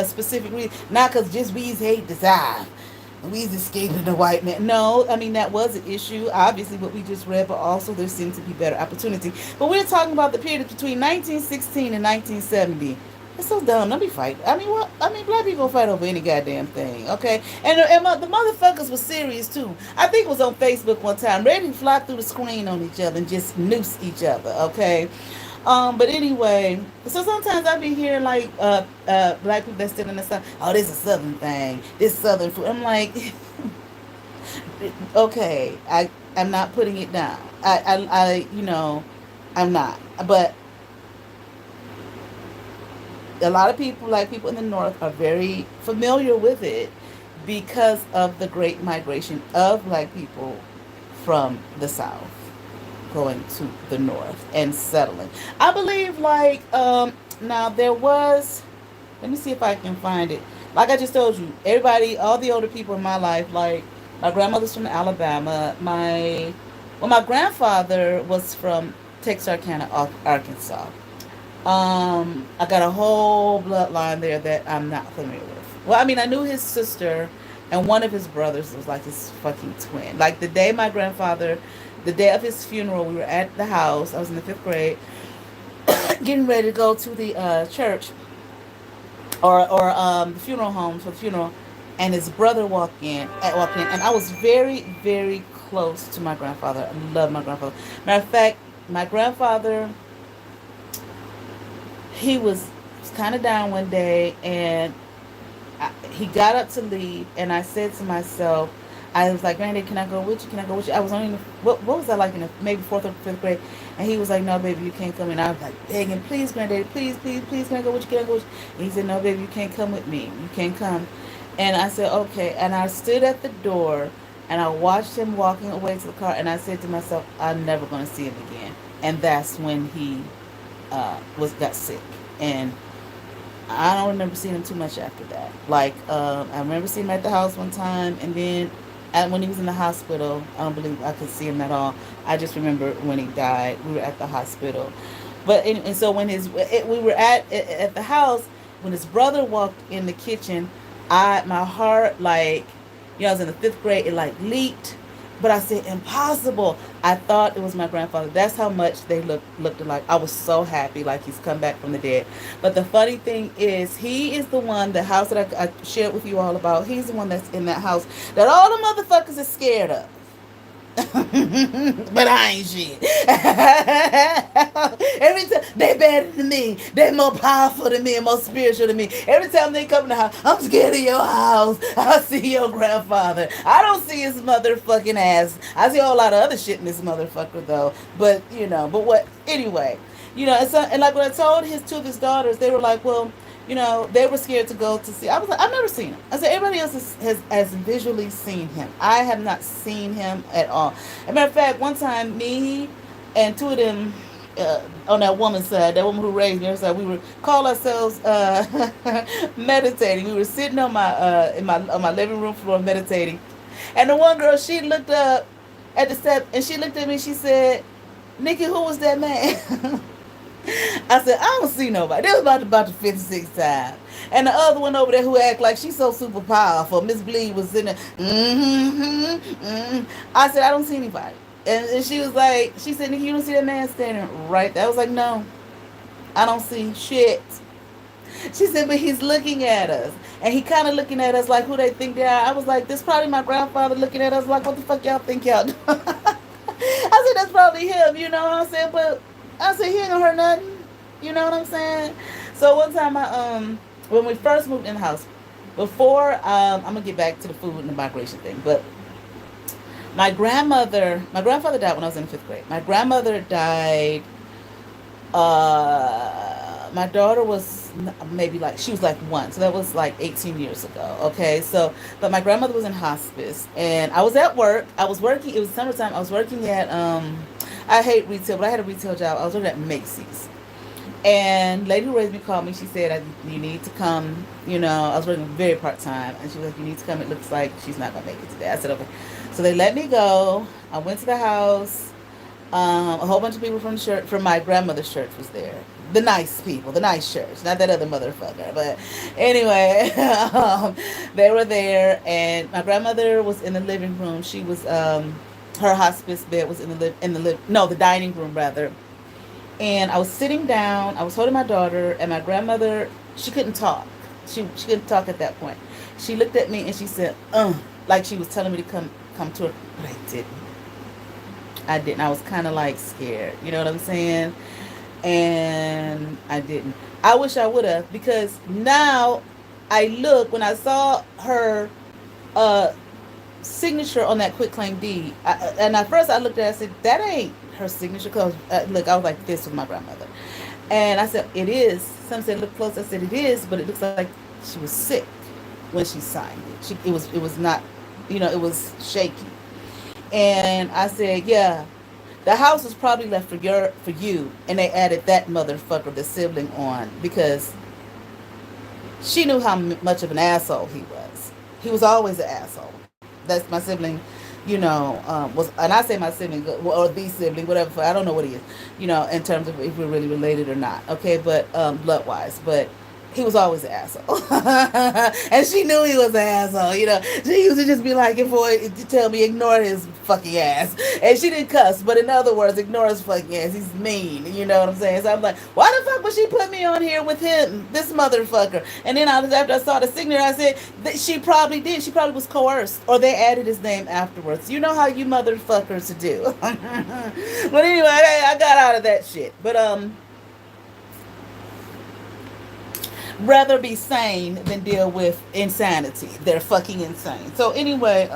specific reason, not because just we's hate the South. We's escaping the white man. No, I mean that was an issue, obviously, what we just read, but also there seemed to be better opportunity. But we're talking about the period between 1916 and 1970. It's so dumb. Don't be fighting. I mean, what? I mean, black people fight over any goddamn thing, okay? And the motherfuckers was serious too. I think it was on Facebook one time, ready to fly through the screen on each other and just noose each other, okay? But anyway, so sometimes I be hearing like black people that still in the South. Oh, this is a Southern thing. This Southern food. I'm like, okay, I'm not putting it down. I'm not. But a lot of people, like people in the North, are very familiar with it because of the great migration of black people from the South going to the North and settling. I believe, like, now there was, let me see if I can find it. Like I just told you, everybody, all the older people in my life, like my grandmother's from Alabama. My grandfather was from Texarkana, Arkansas. I got a whole bloodline there that I'm not familiar with. Well, I mean, I knew his sister, and one of his brothers was like his fucking twin. Like the day of his funeral, we were at the house. I was in the 5th grade, getting ready to go to the church or the funeral home for the funeral, and his brother walked in, and I was very, very close to my grandfather. I love my grandfather. Matter of fact, my grandfather he was kind of down one day, and he got up to leave, and I said to myself, I was like, Granddad, can I go with you? Can I go with you? I was only in the, what was I like in the, maybe fourth or fifth grade, and he was like, no, baby, you can't come in. I was like begging, please, Granddad, please, please, please, can I go with you? Can I go with you? And he said, no, baby, you can't come with me. You can't come. And I said, okay. And I stood at the door, and I watched him walking away to the car, and I said to myself, I'm never going to see him again. And that's when he was got sick, and I don't remember seeing him too much after that. Like, I remember seeing him at the house one time, and then when he was in the hospital, I don't believe I could see him at all. I just remember when he died, we were at the hospital. But and so when we were at the house, when his brother walked in the kitchen, my heart, like, I was in the fifth grade, it like leaped. But I said, impossible. I thought it was my grandfather. That's how much they looked alike. I was so happy, like he's come back from the dead. But the funny thing is, he is the one, the house that I shared with you all about, he's the one that's in that house that all the motherfuckers are scared of. But I ain't shit. Every time they better than me, they more powerful than me and more spiritual than me. Every time they come in the house, I'm scared of your house. I see your grandfather. I don't see his motherfucking ass. I see a whole lot of other shit in this motherfucker though. But but what? Anyway, and like when I told two of his daughters, they were like, well, they were scared to go to see. I was like, I've never seen him. I said, everybody else has visually seen him. I have not seen him at all. As a matter of fact, one time, me and two of them, on that woman's side, that woman who raised me, her side, we would call ourselves meditating. We were sitting on my living room floor meditating, and the one girl, she looked up at the step, and she looked at me. She said, "Nikki, who was that man?" I said, I don't see nobody. That was about the 56th time. And the other one over there who act like she's so super powerful, Miss Bleed, was in there. I said, I don't see anybody. And she was like, she said, Nikki, you don't see that man standing right there? I was like, no, I don't see shit. She said, but he's looking at us. And he kind of looking at us like who they think they are. I was like, this probably my grandfather looking at us like, what the fuck y'all think y'all do? I said, that's probably him, you know what I'm saying? But I said, he ain't gonna hurt nothing. You know what I'm saying? So one time when we first moved in the house, before, I'm gonna get back to the food and the migration thing, but my grandfather died when I was in the fifth grade. My grandmother died, my daughter was maybe like, she was like one, so that was like 18 years ago. Okay, so, but my grandmother was in hospice, and I was at work. I was working, it was summertime. I was working at I hate retail, but I had a retail job. I was working at Macy's, and lady who raised me called me. She said, you need to come. I was working very part-time, and she was like, you need to come. It looks like she's not gonna make it today. I said, okay. So they let me go. I went to the house. A whole bunch of people from the church, from my grandmother's church, was there. The nice people, the nice church, not that other motherfucker. But anyway, they were there, and my grandmother was in the living room. She was her hospice bed was the dining room rather. And I was sitting down. I was holding my daughter, and my grandmother, she couldn't talk. She couldn't talk at that point. She looked at me and she said, like she was telling me to come to her, but I didn't. I was kind of like scared. You know what I'm saying? And I didn't. I wish I would have, because now when I saw her signature on that quitclaim deed, and at first I looked at it, I said, that ain't her signature, because look, I was like this with my grandmother, and I said, it is. Some said, look close. I said, it is, but it looks like she was sick when she signed it. It was not, it was shaky. And I said, yeah, the house was probably left for you, and they added that motherfucker, the sibling, on, because she knew how much of an asshole he was. He was always an asshole. That's my sibling, was, and I say my sibling, or the sibling, whatever, I don't know what he is, in terms of if we're really related or not, okay, but blood-wise, but he was always an asshole. And she knew he was an asshole, She used to just be like, to tell me, ignore his fucking ass. And she didn't cuss, but in other words, ignore his fucking ass. He's mean, you know what I'm saying? So I'm like, why the fuck would she put me on here with him, this motherfucker? And then after I saw the signature, I said, that she probably did. She probably was coerced, or they added his name afterwards. You know how you motherfuckers do. But anyway, I got out of that shit. But, rather be sane than deal with insanity. They're fucking insane. So anyway,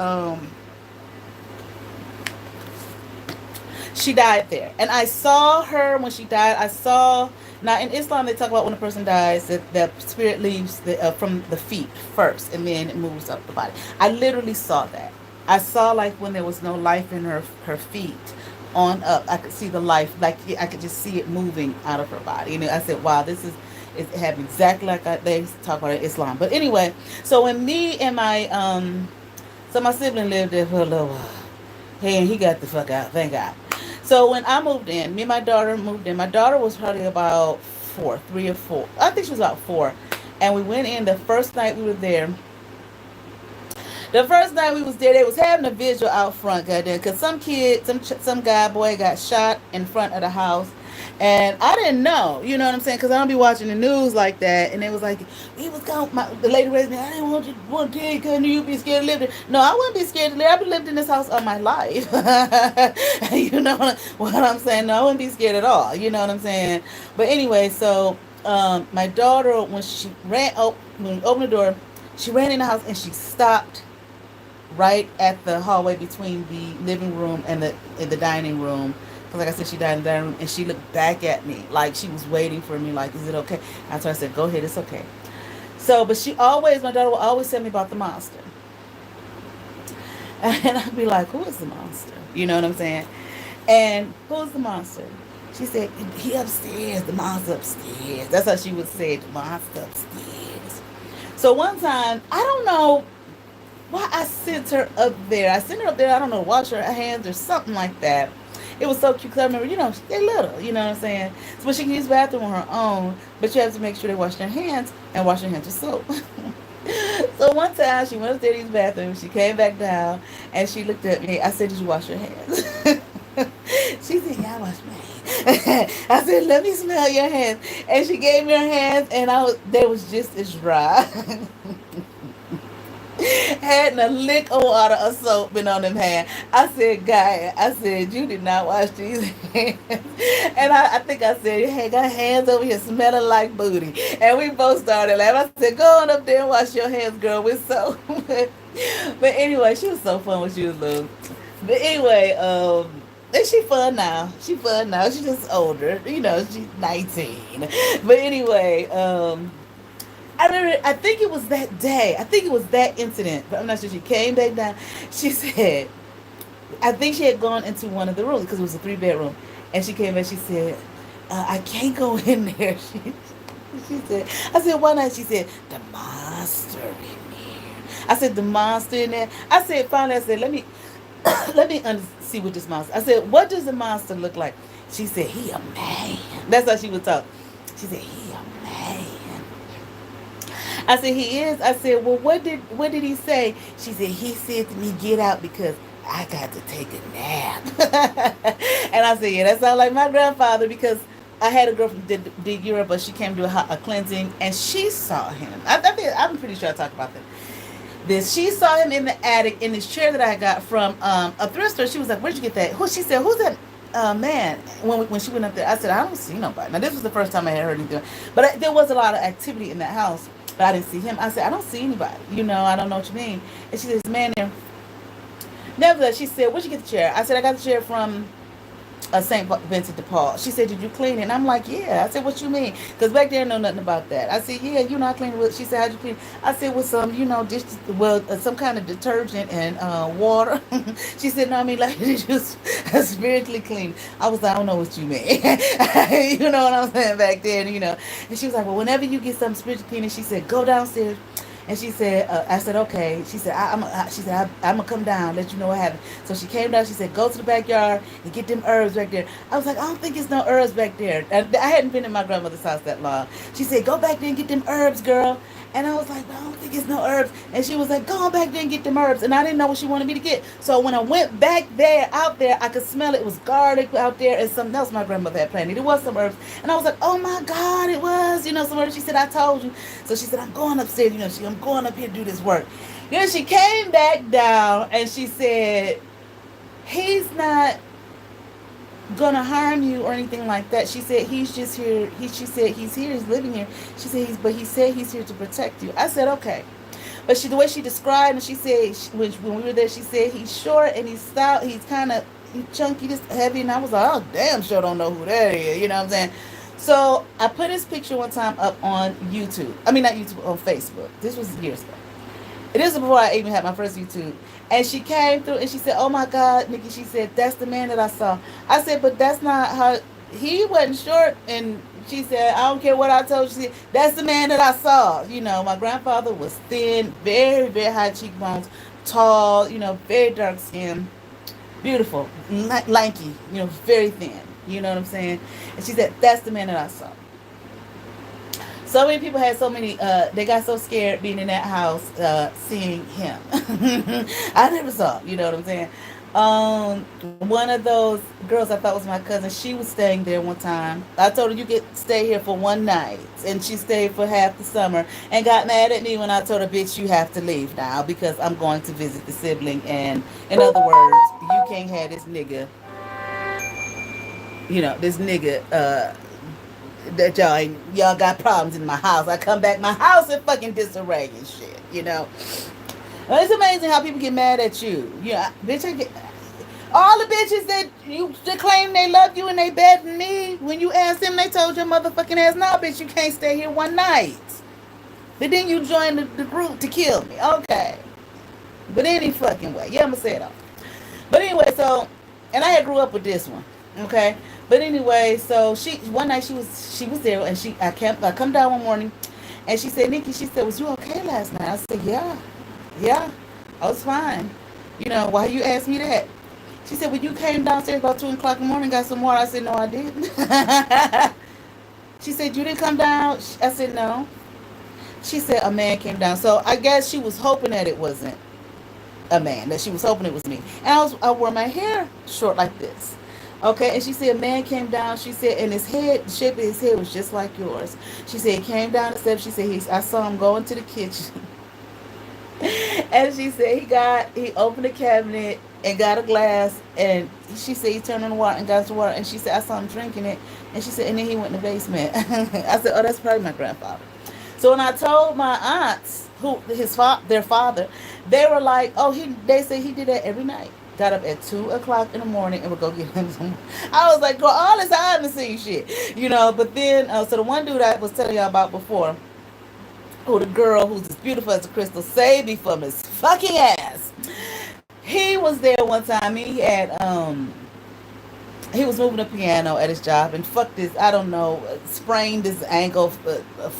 she died there, and I saw her when she died. I saw, now in Islam they talk about when a person dies that the spirit leaves from the feet first, and then it moves up the body. I literally saw that. I saw like when there was no life in her feet on up. I could see the life, like I could just see it moving out of her body. And I said, wow, this is it happened exactly like they talk about in Islam. But anyway, so when me and my so my sibling lived there for a little while. Hey, and he got the fuck out, thank God. So when I moved in, me and my daughter moved in. My daughter was probably about 3 or 4. I think she was about 4. And we went in the first night we were there. The first night we was there, they was having a vigil out front, goddamn, because some kid, some guy, boy got shot in front of the house. And I didn't know, you know what I'm saying? Because I don't be watching the news like that. And it was like, he was going, the lady raised me, I didn't want to tell you because you be scared to live there. No, I wouldn't be scared to live. I've been lived in this house all my life. You know what I'm saying? No, I wouldn't be scared at all. You know what I'm saying? But anyway, so my daughter, when when we opened the door, she ran in the house and she stopped right at the hallway between the living room and the dining room. Because like I said, she died in the dining room, and she looked back at me like she was waiting for me, like, is it okay? After I said, go ahead, it's okay. So, but my daughter will always tell me about the monster. And I'd be like, who is the monster? You know what I'm saying? And who's the monster? She said, he upstairs, the monster upstairs. That's how she would say it, the monster upstairs. So one time, I don't know why I sent her up there. I sent her up there, I don't know, to wash her hands or something like that. It was so cute because I remember, they're little, you know what I'm saying? So she can use the bathroom on her own, but you have to make sure they wash their hands and wash their hands with soap. So one time she went upstairs to use the bathroom, she came back down, and she looked at me. I said, did you wash your hands? She said, yeah, I washed my hands. I said, let me smell your hands. And she gave me her hands, and they was just as dry. Hadn't a lick of water or soap been on them hands. I said, guy, you did not wash these hands. And I think I said, hey, got hands over here smelling like booty. And we both started laughing. I said, go on up there and wash your hands, girl, with soap. But anyway, she was so fun when she was little. But anyway, and she fun now. She fun now. She's just older. She's 19. But anyway, I remember, I think it was that day. I think it was that incident. But I'm not sure. She came back down. She said, I think she had gone into one of the rooms because it was a 3-bedroom. And she came back. She said, I can't go in there. She said, I said, why not? She said, the monster in there. I said, the monster in there. I said, finally, I said, let me see what this monster. I said, what does the monster look like? She said, he a man. That's how she would talk. She said, he a man. I said, he is. I said, well, what did he say? She said, he said to me, get out because I got to take a nap. And I said, yeah, that sounds like my grandfather because I had a girl from did Europe, but she came to a cleansing and she saw him. I'm pretty sure I talked about that. She saw him in the attic in this chair that I got from a thrift store. She was like, where'd you get that? She said, who's that man? When she went up there, I said, I don't see nobody. Now, this was the first time I had heard anything. But there was a lot of activity in that house. But I didn't see him. I said, I don't see anybody. I don't know what you mean. And she says, man there. Nevertheless, she said, where'd you get the chair? I said, I got the chair from St. Vincent de Paul. She said, did you clean it? And I'm like, yeah. I said, what you mean? Because back there, I know nothing about that. I said, yeah, I cleaned it with. She said, how'd you clean it? I said, with some, some kind of detergent and water. She said, no, I mean, like, just spiritually clean. I was like, I don't know what you mean. You know what I'm saying back then, And she was like, well, whenever you get something spiritually clean, she said, go downstairs. And she said, I said, okay. She said, I'm going to come down, let you know what happened. So she came down. She said, go to the backyard and get them herbs back there. I was like, I don't think it's no herbs back there. I hadn't been in my grandmother's house that long. She said, go back there and get them herbs, girl. And I was like, I don't think it's no herbs. And she was like, go on back there and get them herbs. And I didn't know what she wanted me to get. So when I went back there, out there, I could smell it. It was garlic out there and something else my grandmother had planted. It was some herbs. And I was like, oh my God, it was, some herbs. She said, I told you. So she said, I'm going upstairs, I'm going up here to do this work. Then she came back down and she said, he's not gonna harm you or anything like that. She said he's just here. She said he's here. He's living here. She said he said he's here to protect you. I said okay. But the way she described, and she said when we were there, she said he's short and he's stout. He's kind of chunky, just heavy. And I was like, oh damn, sure don't know who that is. You know what I'm saying? So I put his picture one time up on YouTube. I mean, not YouTube, on Facebook. This was years ago. This is before I even had my first YouTube. And she came through and she said, oh my God, Nikki, she said, that's the man that I saw. I said, but that's not how, he wasn't short. And she said, I don't care what I told you. She said, that's the man that I saw. You know, my grandfather was thin, very, very high cheekbones, tall, you know, very dark skin, beautiful, lanky, you know, very thin. You know what I'm saying? And she said, that's the man that I saw. So many people had so many, they got so scared being in that house, seeing him. I never saw him, you know what I'm saying? One of those girls I thought was my cousin, she was staying there one time. I told her, you get stay here for one night. And she stayed for half the summer and got mad at me when I told her, bitch, you have to leave now because I'm going to visit the sibling. And in other words, you can't have this nigga, you know, this nigga, that y'all got problems in my house. I come back my house in fucking disarray and shit, you know. Well, it's amazing how people get mad at you. Yeah, bitch, I get all the bitches that you claim they love you and they better than me. When you asked them, they told your motherfucking ass, "No, bitch, you can't stay here one night." But then you joined the group to kill me. Okay, but any fucking way, yeah, I'ma say it all. But anyway, so and I had grew up with this one. Okay, but anyway, so she one night she was there and I come down one morning, and she said, Nikki, she said, was you okay last night? I said, yeah, I was fine. You know, why you asked me that? She said, well, you came downstairs about 2 o'clock in the morning, got some water. I said, no, I didn't. She said, you didn't come down. I said, no. She said, a man came down. So I guess she was hoping that it wasn't a man, that she was hoping it was me. And I wore my hair short like this. Okay, and she said a man came down. She said, and his head, the shape of his head was just like yours. She said he came down the steps. She said I saw him go into the kitchen. And she said he opened the cabinet and got a glass, and she said he turned on the water and got some water, and she said I saw him drinking it, and she said, and then he went in the basement. I said, oh, that's probably my grandfather. So when I told my aunts their father, they were like, oh, they said he did that every night. Got up at 2 o'clock in the morning and would go get him some. I was like, girl, all this I haven't seen shit, you know. But then, so the one dude I was telling y'all about before, who the girl who's as beautiful as a crystal saved me from his fucking ass. He was there one time. He was moving a piano at his job and fucked his, I don't know, sprained his ankle,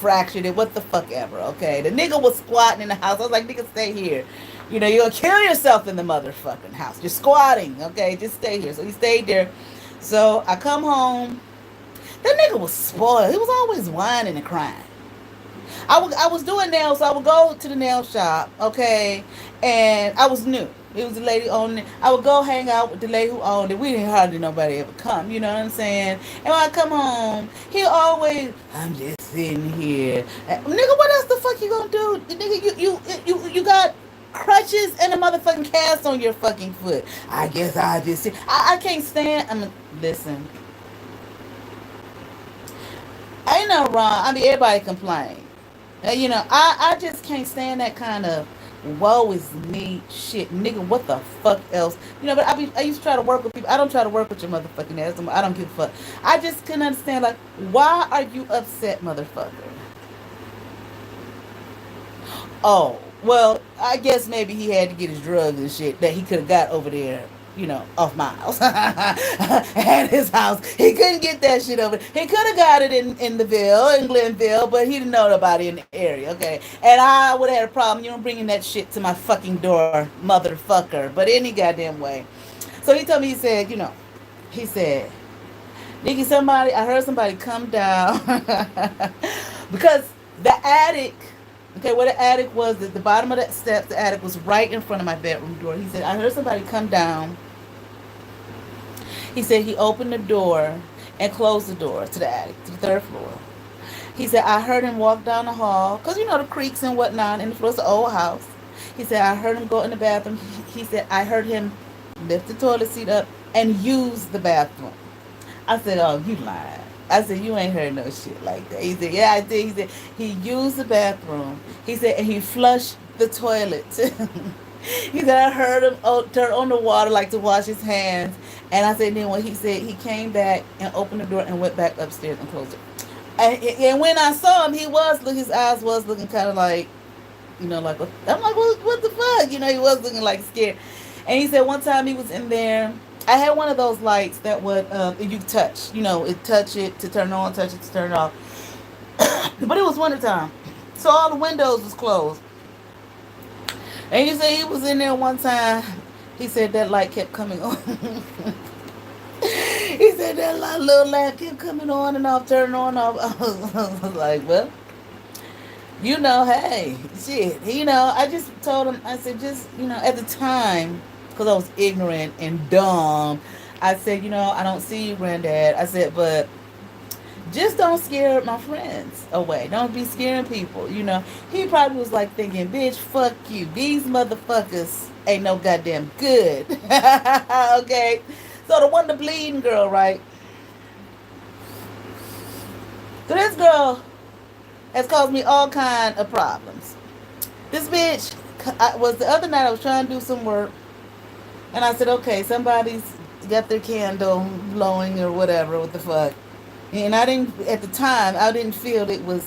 fractured it, what the fuck ever, okay? The nigga was squatting in the house. I was like, nigga, stay here. You know, you're gonna kill yourself in the motherfucking house. You're squatting, okay? Just stay here. So he stayed there. So I come home. That nigga was spoiled. He was always whining and crying. I was doing nails, so I would go to the nail shop, okay? And I was new. It was the lady owning it. I would go hang out with the lady who owned it. We didn't hardly nobody ever come, you know what I'm saying? And when I come home, he always, I'm just sitting here. Nigga, what else the fuck you gonna do? Nigga, you got crutches and a motherfucking cast on your fucking foot. I guess I just sit. I can't stand. Listen. Ain't no wrong. I mean, everybody complain. You know, I just can't stand that kind of woe is me shit, nigga. What the fuck else? You know, but I used to try to work with people. I don't try to work with your motherfucking ass. I don't give a fuck. I just couldn't understand, like, why are you upset, motherfucker? Oh, well, I guess maybe he had to get his drugs and shit that he could have got over there, you know, off Miles. At his house. He couldn't get that shit over. He could have got it in the Ville, in Glenville, but he didn't know nobody in the area, okay? And I would have had a problem, you know, bringing that shit to my fucking door, motherfucker. But any goddamn way. So he told me, he said, Nikki, I heard somebody come down. Because the attic, okay, where the attic was, at the bottom of the steps, the attic was right in front of my bedroom door. He said, I heard somebody come down. He said he opened the door and closed the door to the attic, to the third floor. He said, I heard him walk down the hall, because, you know, the creaks and whatnot, and the floor's an old house. He said, I heard him go in the bathroom. He said, I heard him lift the toilet seat up and use the bathroom. I said, oh, you lied. I said, you ain't heard no shit like that. He said, yeah, I did. He said, he used the bathroom. He said, and he flushed the toilet. He said, I heard him turn on the water like to wash his hands. And I said, then when he said, he came back and opened the door and went back upstairs and closed it. And when I saw him, his eyes was looking kind of like, like, I'm like, what the fuck? He was looking like scared. And he said one time he was in there. I had one of those lights that would, you touch, it touch it to turn on, touch it to turn it off. But it was wintertime. So all the windows was closed. And he said he was in there one time. He said that light kept coming on. He said that little lamp kept coming on and off, turning on and off. I was like, well, hey, shit. I just told him, I said, just, at the time, because I was ignorant and dumb, I said, I don't see you, granddad. I said, but just don't scare my friends away. Don't be scaring people, He probably was like thinking, bitch, fuck you. These motherfuckers ain't no goddamn good. Okay? So the bleeding girl, right? So this girl has caused me all kind of problems. This bitch was the other night I was trying to do some work, and I said, okay, somebody's got their candle blowing or whatever, what the fuck. And at the time, I didn't feel it was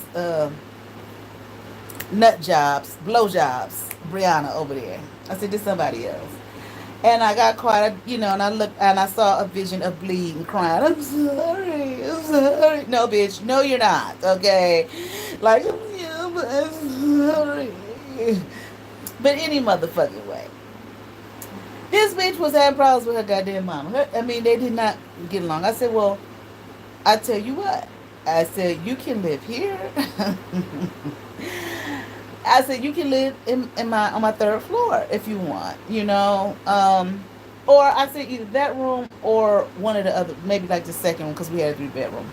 nut jobs, blow jobs, Brianna over there. I said, this somebody else. And I got quiet, and I looked and I saw a vision of bleeding, crying. I'm sorry, I'm sorry. No, bitch, no, you're not. Okay, like, yeah, but I'm sorry. But any motherfucking way, this bitch was having problems with her goddamn mama. They did not get along. I said, well, I tell you what. I said, you can live here. I said, you can live on my third floor if you want, Or I said either that room or one of the other, maybe like the second one, because we had a 3-bedroom.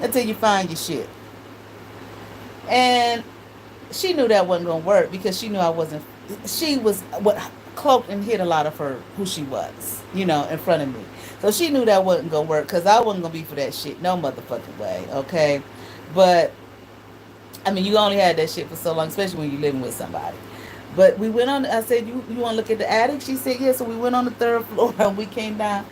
Until you find your shit. And she knew that wasn't going to work because she knew she was cloaked and hid a lot of her, who she was, in front of me. So she knew that wasn't going to work because I wasn't going to be for that shit. No motherfucking way, okay? But you only had that shit for so long, especially when you're living with somebody. But we went on, I said, you want to look at the attic? She said, yeah. So we went on the third floor and we came down.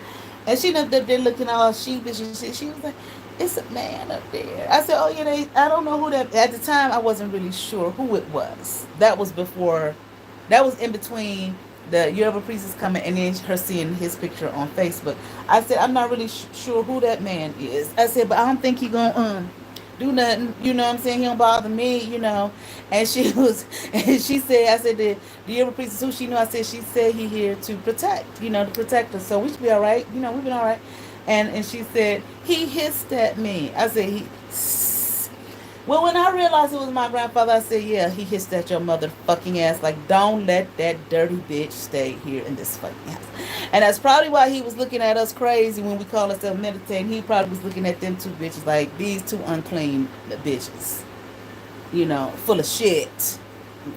And she ended up there looking all sheepish and shit. She was like, it's a man up there. I said, oh, yeah, I don't know who that, at the time, I wasn't really sure who it was. That was in between the Yoruba priestess coming and then her seeing his picture on Facebook. I said, I'm not really sure who that man is. I said, but I don't think he gonna, do nothing, what I'm saying? He don't bother me, And she said, I said, the Yoruba priestess, who she knew, I said, she said he here to protect, to protect us. So we should be all right. We've been all right. And she said, he hissed at me. I said, well, when I realized it was my grandfather, I said, yeah, he hissed at your motherfucking ass. Like, don't let that dirty bitch stay here in this fucking house. And that's probably why he was looking at us crazy when we call ourselves meditating. He probably was looking at them two bitches like, these two unclean bitches. Full of shit.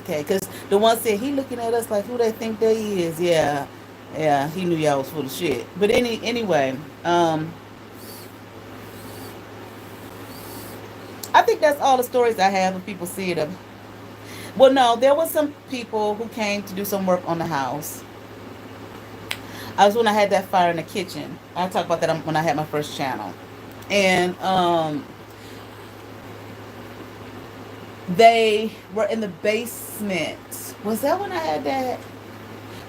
Okay, because the one said, he looking at us like, who they think they is. Yeah, he knew y'all was full of shit. But anyway, I think that's all the stories I have of people seeing them. Well, no, there was some people who came to do some work on the house. I was when I had that fire in the kitchen. I talked about that when I had my first channel. And they were in the basement. Was that when I had that?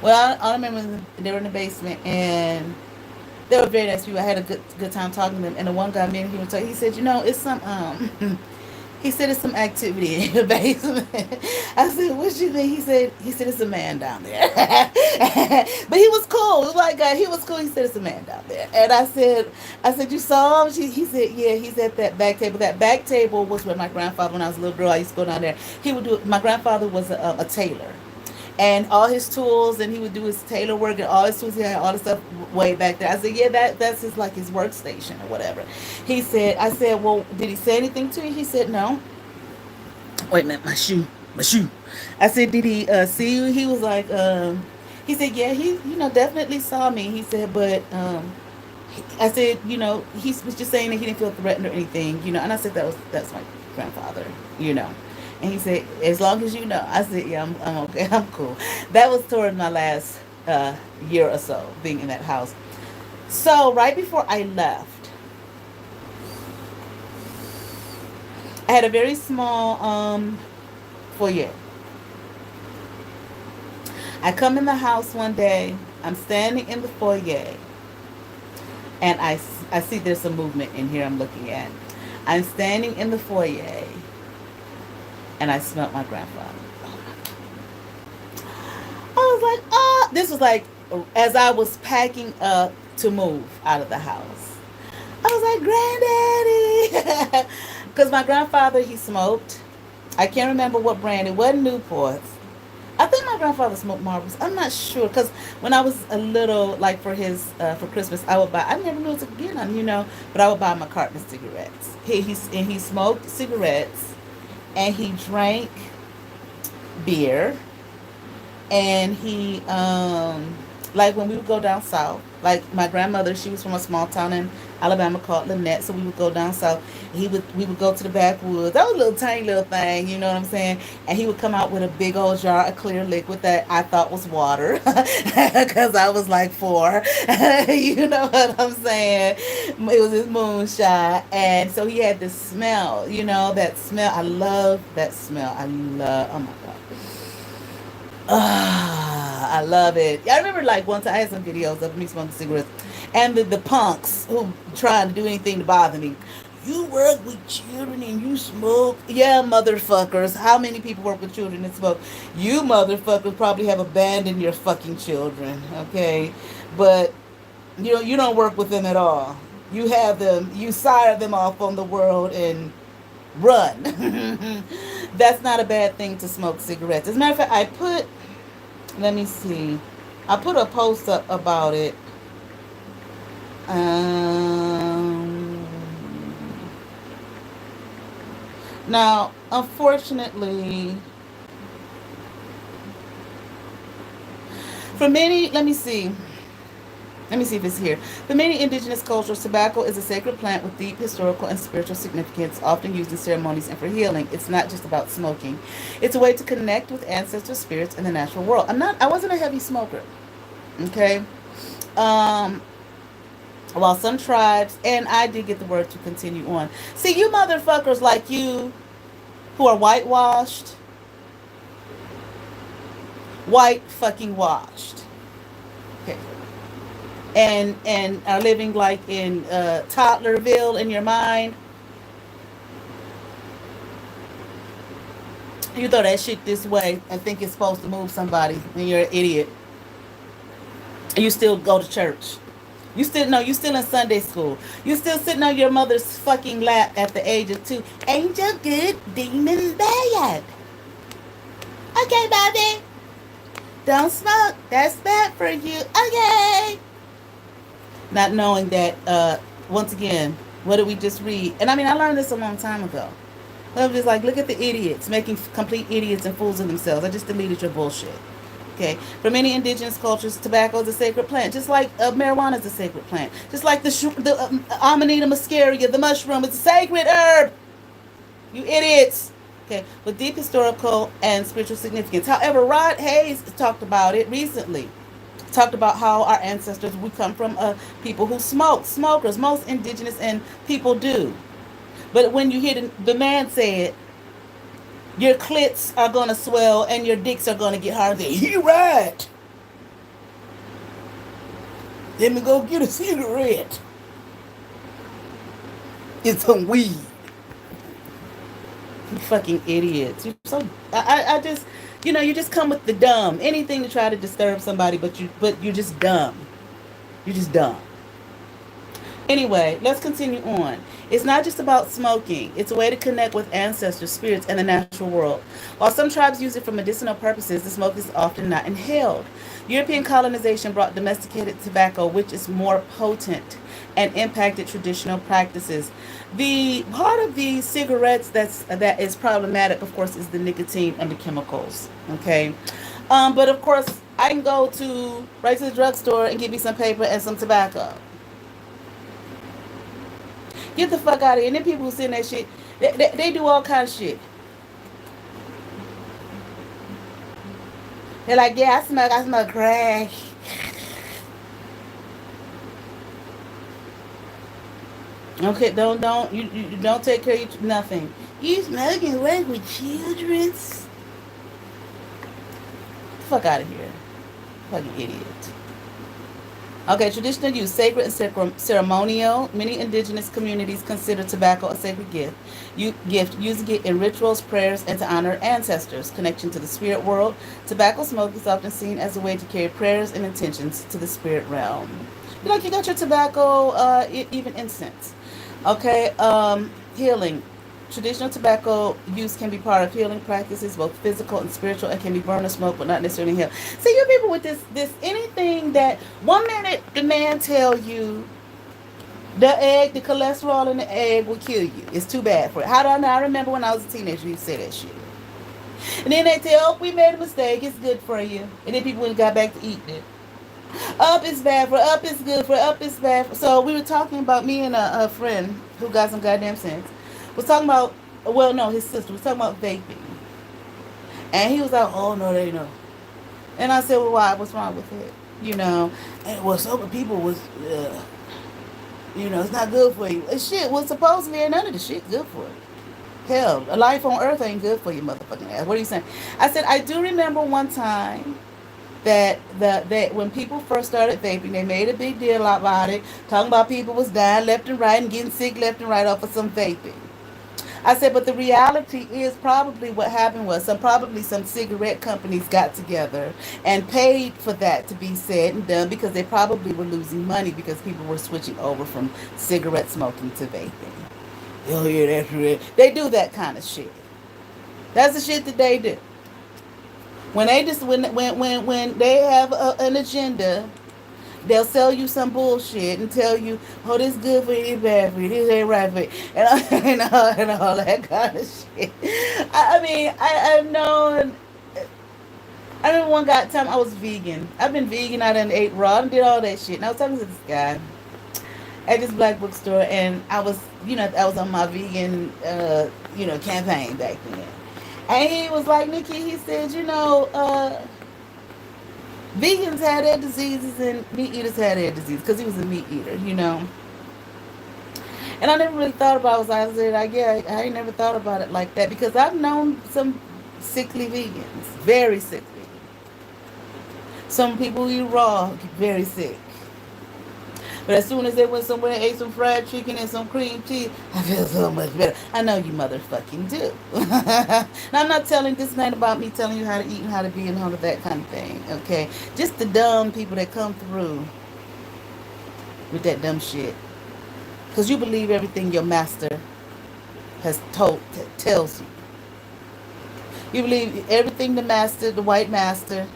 Well, I remember they were in the basement and they were very nice people. I had a good time talking to them. And the one guy, me and he said, it's some he said it's some activity in the basement. I said, what you think? He said it's a man down there. But he was cool. The white guy, he was cool. He said it's a man down there. And I said, you saw him? He said, yeah, he's at that back table. That back table was where my grandfather, when I was a little girl, I used to go down there. My grandfather was a tailor. And all his tools, and he would do his tailor work and all his tools. He had all the stuff way back there. I said, yeah, that's his workstation or whatever. I said, well, did he say anything to you? He said, no. Wait a minute, my shoe. I said, did he see you? He was like, He said, yeah, he, definitely saw me. He said, but I said, he was just saying that he didn't feel threatened or anything, and I said that's my grandfather, you know. And he said, as long as you know. I said, yeah, I'm okay, I'm cool. That was toward my last year or so being in that house. So right before I left, I had a very small foyer. I come in the house one day. I'm standing in the foyer, and I see there's some movement in here. I'm looking at. I'm standing in the foyer, and I smelled my grandfather. I was like, oh, this was like as I was packing up to move out of the house. I was like, Granddaddy, because my grandfather, he smoked. I can't remember what brand. It wasn't Newports. I think my grandfather smoked Marlboros. I'm not sure because when I was a little, like for Christmas, I would buy. I never knew to get them, but I would buy him a carton of cigarettes. He smoked cigarettes, and he drank beer, and he like when we would go down south, like my grandmother, she was from a small town in Alabama called Lynette, so we would go down south. We would go to the backwoods. That was a little tiny little thing, you know what I'm saying? And he would come out with a big old jar of clear liquid that I thought was water because I was like 4. You know what I'm saying? It was his moonshine, and so he had this smell, that smell. I love that smell. Oh my god. I love it. I remember like once I had some videos of me smoking cigarettes, and the punks who trying to do anything to bother me. You work with children and you smoke? Yeah, motherfuckers. How many people work with children and smoke? You motherfuckers probably have abandoned your fucking children, okay? But you don't work with them at all. You have them. You sire them off on the world and run. That's not a bad thing to smoke cigarettes. As a matter of fact, let me see, I put a post up about it. Um, Now, unfortunately, for many, let me see if it's here. For many indigenous cultures, tobacco is a sacred plant with deep historical and spiritual significance, often used in ceremonies and for healing. It's not just about smoking. It's a way to connect with ancestral spirits in the natural world. I wasn't a heavy smoker. Okay? Um, while some tribes, and I did get the word to continue on. See, you motherfuckers like you who are whitewashed, white fucking washed. Okay, and are living like in Toddlerville in your mind. You throw that shit this way and think it's supposed to move somebody, and you're an idiot. And you still go to church. You still no, you still in Sunday school. You still sitting on your mother's fucking lap at the age of 2. Angel good, demon bad. Okay, Bobby. Don't smoke. That's bad for you. Okay. Not knowing that, once again, what did we just read? And I mean, I learned this a long time ago. I was just like, look at the idiots making complete idiots and fools of themselves. I just deleted your bullshit. Okay. For many indigenous cultures, tobacco is a sacred plant, just like marijuana is a sacred plant, just like the Amanita muscaria, the mushroom, is a sacred herb. You idiots. Okay, with deep historical and spiritual significance. However, Rod Hayes talked about it recently. Talked about how our ancestors, we come from people who smoke, smokers. Most indigenous and people do. But when you hear the man say it, your clits are going to swell and your dicks are going to get harder. He right. Let me go get a cigarette. It's some weed. You fucking idiots. You so I just you just come with the dumb. Anything to try to disturb somebody, but you're just dumb. You're just dumb. Anyway, let's continue on. It's not just about smoking. It's a way to connect with ancestors, spirits, and the natural world. While some tribes use it for medicinal purposes, the smoke is often not inhaled. European colonization brought domesticated tobacco, which is more potent and impacted traditional practices. The part of the cigarettes that is problematic, of course, is the nicotine and the chemicals. Okay, but of course, I can go to right to the drugstore and give me some paper and some tobacco. Get the fuck out of here. And then people who send that shit, they do all kind of shit. They're like, yeah, I smell crack. Okay, you don't take care of nothing. You smoking work with children's? Fuck out of here. Fucking idiot. Okay, traditional use, sacred and ceremonial. Many indigenous communities consider tobacco a sacred using it in rituals, prayers, and to honor ancestors. Connection to the spirit world. Tobacco smoke is often seen as a way to carry prayers and intentions to the spirit realm. You got your tobacco, even incense. Okay, healing. Traditional tobacco use can be part of healing practices, both physical and spiritual, and can be burned or smoked, but not necessarily heal. See, you people with this anything that 1 minute the man tell you the cholesterol in the egg will kill you. It's too bad for it. How do I know? I remember when I was a teenager, you say that shit. And then they tell, oh, we made a mistake. It's good for you. And then people got back to eating it. Up is bad for, up is good for, up is bad for. So we were talking about, me and a friend who got some goddamn sense was talking about, well, no, his sister was talking about vaping. And he was like, oh, no, they know. And I said, well, why? What's wrong with it? And well, some people was, it's not good for you. And shit, well, supposedly none of the shit good for you. Hell, a life on earth ain't good for you, motherfucking ass. What are you saying? I said, I do remember one time that when people first started vaping, they made a big deal about it, talking about people was dying left and right and getting sick left and right off of some vaping. I said, but the reality is probably what happened was some cigarette companies got together and paid for that to be said and done because they probably were losing money because people were switching over from cigarette smoking to vaping. Oh yeah, that's real. They do that kind of shit. That's the shit that they do. When they have an agenda, they'll sell you some bullshit and tell you, oh, this good for you, this bad for you, this ain't right for you, and all that kind of shit. I've known. I remember one time I was vegan. I've been vegan. I done ate raw and did all that shit. And I was talking to this guy at this black bookstore, and I was on my vegan, campaign back then. And he was like, Nikki, he said, vegans had their diseases and meat eaters had their disease because he was a meat eater, And I never really thought about it. I said, I ain't never thought about it like that because I've known some sickly vegans, very sickly. Some people eat raw, very sick. But as soon as they went somewhere and ate some fried chicken and some cream cheese, I feel so much better. I know you motherfucking do. Now, I'm not telling, this ain't about me telling you how to eat and how to be and all of that kind of thing, okay? Just the dumb people that come through with that dumb shit. Because you believe everything your master tells you. You believe everything the white master.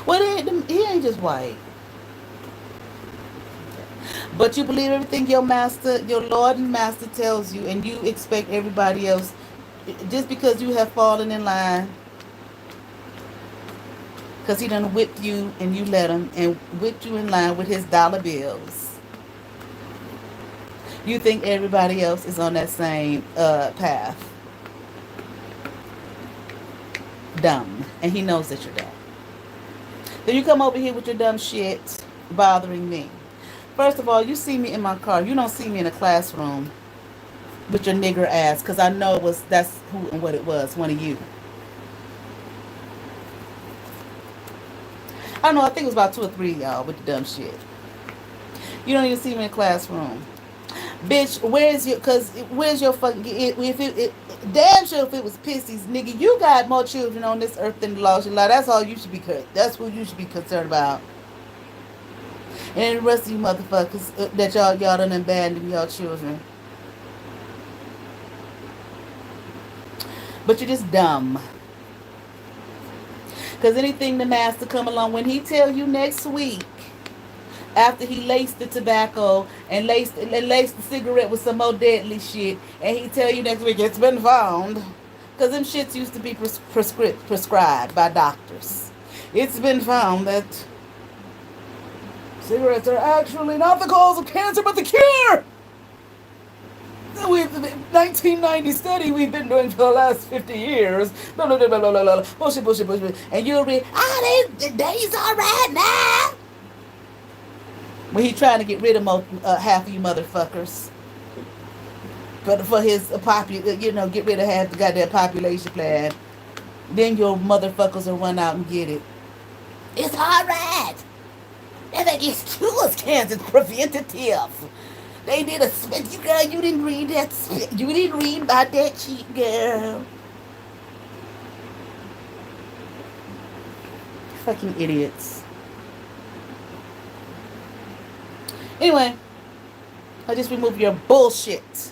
Well, he ain't just white. But you believe everything your Lord and master tells you, and you expect everybody else, just because you have fallen in line, because he done whipped you and you let him, and whipped you in line with his dollar bills. You think everybody else is on that same path. Dumb. And he knows that you're dumb. Then you come over here with your dumb shit bothering me. First of all, you see me in my car. You don't see me in a classroom with your nigger ass, because I know that's who and what it was, one of you. I don't know, I think it was about 2 or 3 of y'all with the dumb shit. You don't even see me in a classroom. Bitch, where's your fucking, damn sure if it was pissies, nigga, you got more children on this earth than the laws you lie. That's all you should be, that's who you should be concerned about. And the rest of you motherfuckers that y'all done abandoned y'all children. But you're just dumb. Because anything the master come along, when he tell you next week, after he laced the tobacco and laced the cigarette with some more deadly shit, and he tell you next week, it's been found Because them shits used to be prescribed by doctors. It's been found that cigarettes are actually not the cause of cancer, but the cure. With the 1990 study we've been doing for the last 50 years. Blah, blah, blah, blah, blah, blah. Bullshit, bullshit, bullshit. And you'll read, the day's all right now. When he trying to get rid of half of you motherfuckers. But for his get rid of half the goddamn population plan. Then your motherfuckers will run out and get it. It's all right. And that gets cures cancer preventative. They did a spit. You girl, you didn't read that spit. You didn't read about that cheat, girl. Fucking idiots. Anyway, I just removed your bullshit.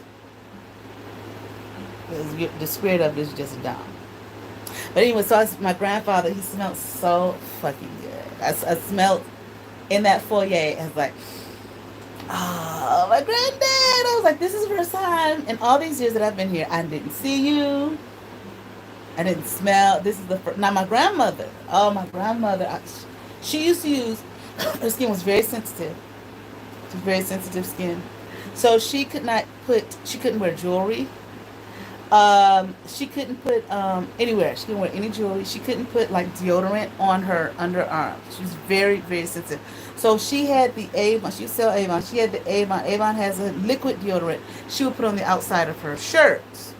The spirit of this is just dumb. But anyway, so my grandfather, he smelled so fucking good. I smelled in that foyer. I was like, oh, my granddad. I was like, this is the first time in all these years that I've been here. I didn't see you. I didn't smell. This is the first. Now, my grandmother. Oh, my grandmother. She used to use, her skin was very sensitive. She was very sensitive skin. So she couldn't wear jewelry. She couldn't put anywhere. She couldn't wear any jewelry. She couldn't put like deodorant on her underarm. She was very, very sensitive. So she had the Avon. She would sell Avon. She had the Avon. Avon has a liquid deodorant. She would put on the outside of her shirts.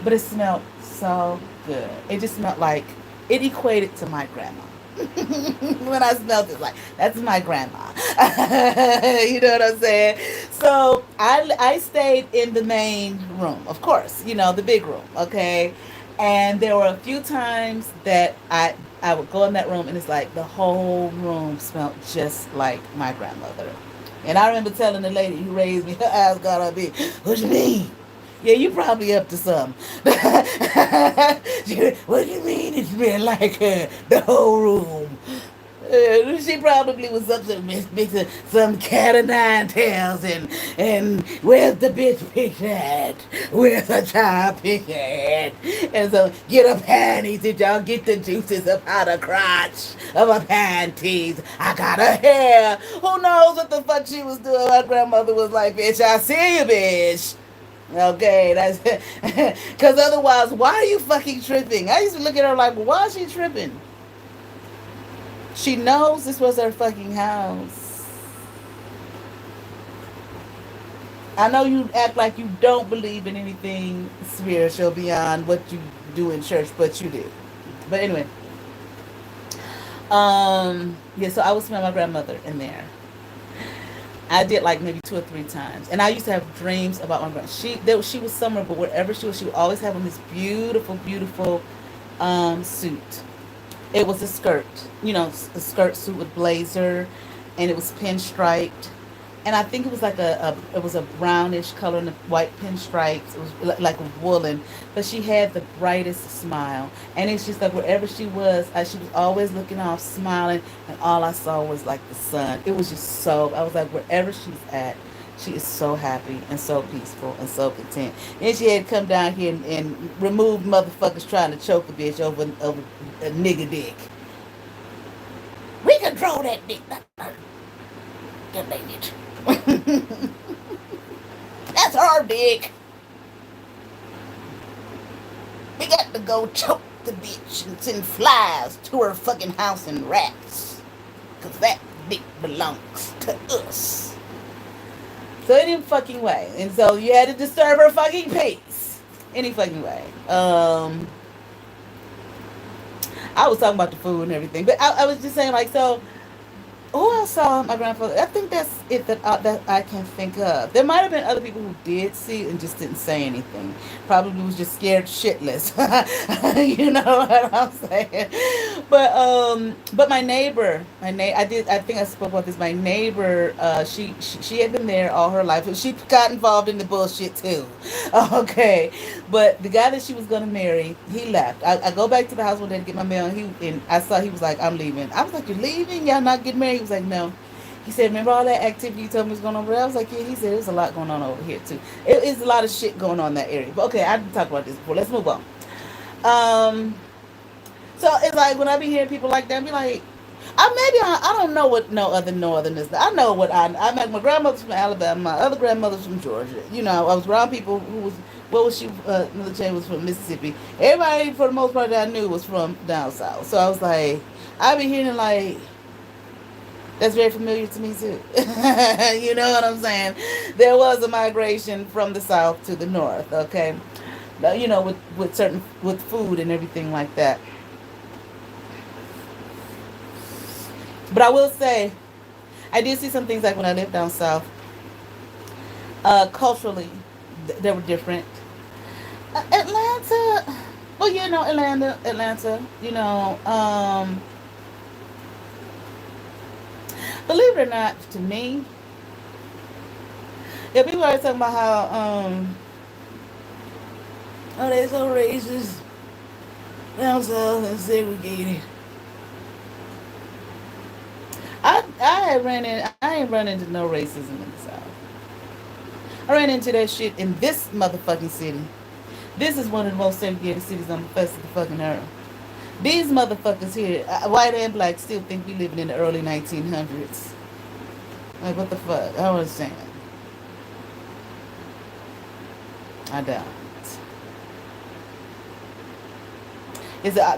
But it smelled so good. It just smelled like it equated to my grandma. When I smelled it, like that's my grandma. You know what I'm saying? So I stayed in the main room, of course, the big room, okay? And there were a few times that I would go in that room and it's like the whole room smelled just like my grandmother. And I remember telling the lady who raised me, her eyes got on me, what you mean? Yeah, you probably up to something. What do you mean it smelled like the whole room? She probably was up to mixing some cat of nine tails and where's the bitch picture at? Where's the child picture at? And so get a panties and y'all get the juices up out of crotch of a panties. I got her hair. Who knows what the fuck she was doing? My grandmother was like, bitch, I see you, bitch. Okay, that's because otherwise, why are you fucking tripping? I used to look at her like, why is she tripping? She knows this was her fucking house. I know you act like you don't believe in anything spiritual beyond what you do in church, but you do. But anyway, yeah. So I would smell my grandmother in there. I did like maybe 2 or 3 times, and I used to have dreams about my grandma. She was somewhere, but wherever she would always have on this beautiful, beautiful suit. It was a skirt, a skirt suit with blazer, and it was pinstriped, and I think it was like it was a brownish color and the white pinstripes. It was like woolen, but she had the brightest smile, and it's just like wherever she was always looking off, smiling, and all I saw was like the sun. It was just so. I was like, wherever she's at, she is so happy and so peaceful and so content. And she had come down here and remove motherfuckers trying to choke a bitch over a nigga dick. We control that dick. Get it. That's our dick. We got to go choke the bitch and send flies to her fucking house and rats. Because that dick belongs to us. So any fucking way. And so you had to disturb her fucking peace. Any fucking way. I was talking about the food and everything. But I was just saying, like, so who else saw my grandfather? I think that's it that I can think of. There might have been other people who did see it and just didn't say anything. Probably was just scared shitless. You know what I'm saying? But my neighbor, I think I spoke about this. My neighbor, she had been there all her life. She got involved in the bullshit too. Okay, but the guy that she was gonna marry, he left. I go back to the house one day to get my mail, and I saw he was like, I'm leaving. I was like, you're leaving? Y'all not getting married? He was like, no. He said, remember all that activity you told me was going on over there? I was like, yeah. He said, there's a lot going on over here, too. It is a lot of shit going on in that area. But okay, I didn't talk about this before. Let's move on. Um, so it's like when I be hearing people like that, I be like, I don't know what no other northern is. I know what I met my grandmother's from Alabama, my other grandmother's from Georgia. You know, I was around people who was what was she? Another J was from Mississippi. Everybody for the most part that I knew was from down south. So I was like, I be hearing like that's very familiar to me too. You know what I'm saying? There was a migration from the south to the north. Okay, you know, with certain with food and everything like that. But I will say, I did see some things like when I lived down south. Culturally, they were different. Atlanta, well, you know, Atlanta. You know, believe it or not, to me, yeah, people are talking about how, oh, they're so racist down south and segregated. I ain't run into no racism in the south. I ran into that shit in this motherfucking city. This is one of the most segregated cities on the face of the fucking earth. These motherfuckers here, white and black, still think we living in the early 1900s. Like, what the fuck? I don't understand. I don't.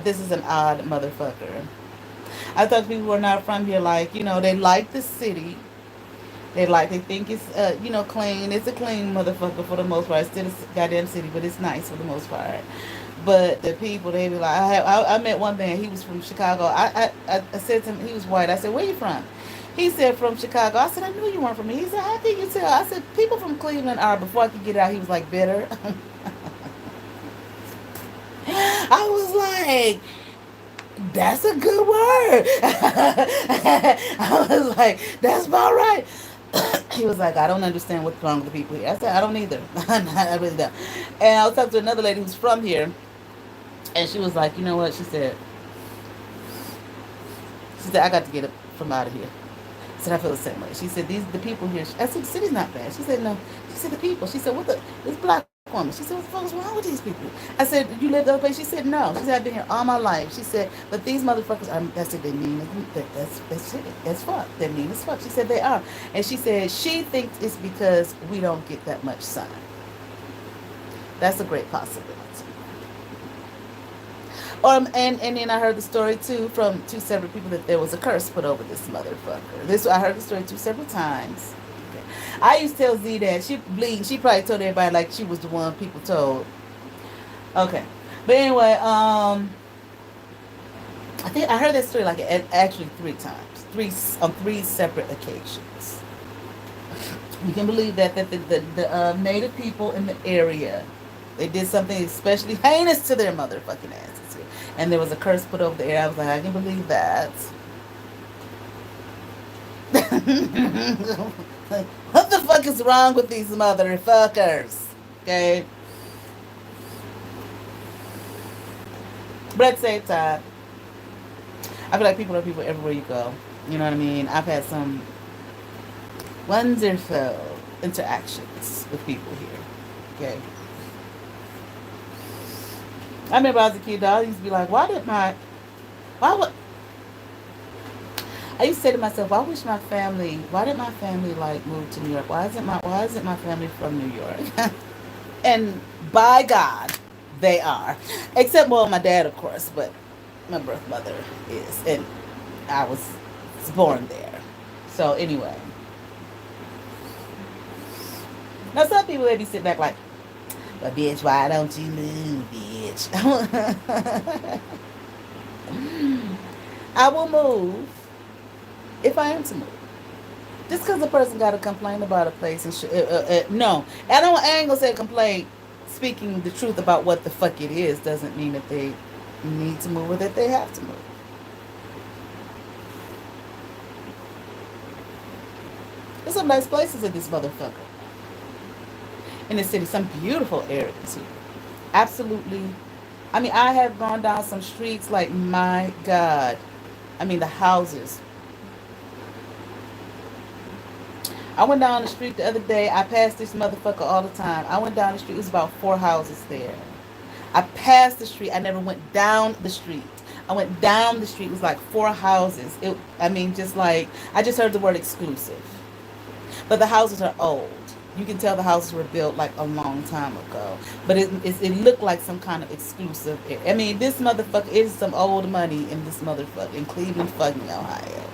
This is an odd motherfucker. I thought people who are not from here, like, you know, they like the city. They think it's, you know, clean. It's a clean motherfucker for the most part. It's still a goddamn city, but it's nice for the most part. But the people, they be like, I met one man. He was from Chicago. I said to him, he was white. I said, where you from? He said, from Chicago. I said, I knew you weren't from me. He said, how can you tell? I said, people from Cleveland are. Before I could get out, he was like, bitter. I was like, that's a good word. I was like, that's about right. He was like, I don't understand what's wrong with the people here. I said, I don't either. I really don't. And I was talking to another lady who's from here, and she was like, you know what? She said, I got to get up from out of here. I said, I feel the same way. She said, the people here. I said, the city's not bad. She said, no. She said, the people. She said, this black woman. She said, what the fuck is wrong with these people? I said, you live the other place? She said, no. She said, I've been here all my life. She said, but these motherfuckers are, I said, they mean, that's it. That's fuck. They're mean as fuck. She said, they are. And she said, she thinks it's because we don't get that much sun. That's a great possibility. And then I heard the story too from two separate people that there was a curse put over this motherfucker. I heard the story two several times. Okay. I used to tell Z that she bleed. She probably told everybody like she was the one people told. Okay, but anyway, I think I heard that story like actually three times, on three separate occasions. You can believe that the native people in the area, they did something especially heinous to their motherfucking asses here. And there was a curse put over the area. I was like, I can believe that. Like, what the fuck is wrong with these motherfuckers? Okay? But at the same time, I feel like people are people everywhere you go. You know what I mean? I've had some wonderful interactions with people here. Okay? I remember as a kid, I used to be like, why would, I used to say to myself, why did my family like move to New York? Why isn't my family from New York? And by God, they are. Except, well, my dad, of course, but my birth mother is. And I was born there. So, anyway. Now, some people, they be sitting back like, but bitch, why don't you move, bitch? I will move if I am to move. Just because a person got to complain about a place and no, I ain't gonna say complain. Speaking the truth about what the fuck it is doesn't mean that they need to move or that they have to move. There's some nice places in this motherfucker. In the city, some beautiful areas here. Absolutely. I mean, I have gone down some streets like, my God. I mean, the houses. I went down the street the other day. I passed this motherfucker all the time. I went down the street. It was about 4 houses there. I passed the street. I never went down the street. I went down the street. It was like 4 houses. I mean, just like, I just heard the word exclusive. But the houses are old. You can tell the houses were built like a long time ago. But it looked like some kind of exclusive area. I mean, this motherfucker is some old money in this motherfucker in Cleveland, fucking Ohio.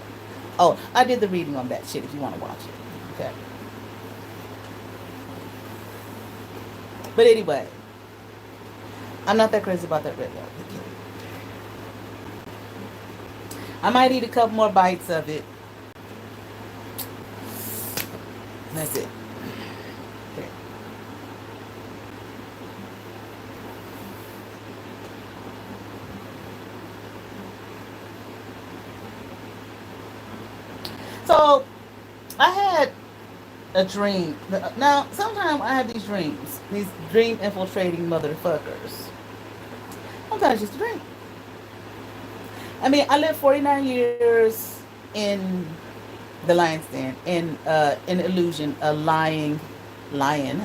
Oh, I did the reading on that shit if you want to watch it. Okay. But anyway, I'm not that crazy about that red velvet. I might eat a couple more bites of it. That's it. Okay. So, I had a dream. Now, sometimes I have these dreams. These dream infiltrating motherfuckers. Sometimes it's just a dream. I mean, I lived 49 years in the lion's den, in an illusion, a lion, lying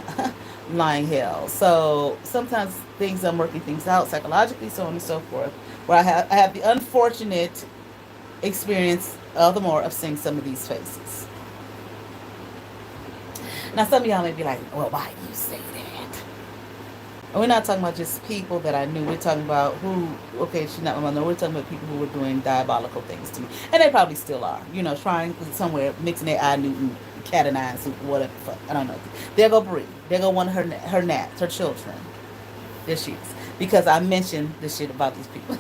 hell. So sometimes things, I'm working things out psychologically, so on and so forth. Where I have the unfortunate experience, all the more, of seeing some of these faces. Now, some of y'all may be like, well, why do you say that? And we're not talking about just people that I knew. We're talking about who, okay, she's not my mother. We're talking about people who were doing diabolical things to me. And they probably still are. You know, trying somewhere, mixing their eye Newton, cat and eye soup, whatever the fuck. I don't know. There go Brie. There go one of her gnats, her children. There she is. Because I mentioned this shit about these people.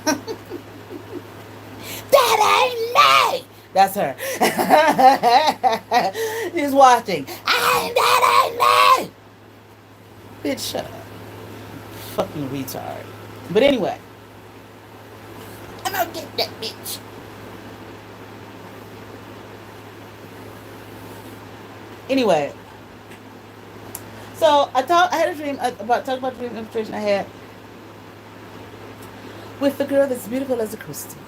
That ain't me! That's her. She's watching. That ain't me! Bitch, shut up. Fucking retard. But anyway, I'm gonna get that bitch. Anyway, so I had a dream about talking about the dream infiltration I had with the girl that's beautiful as a crystal.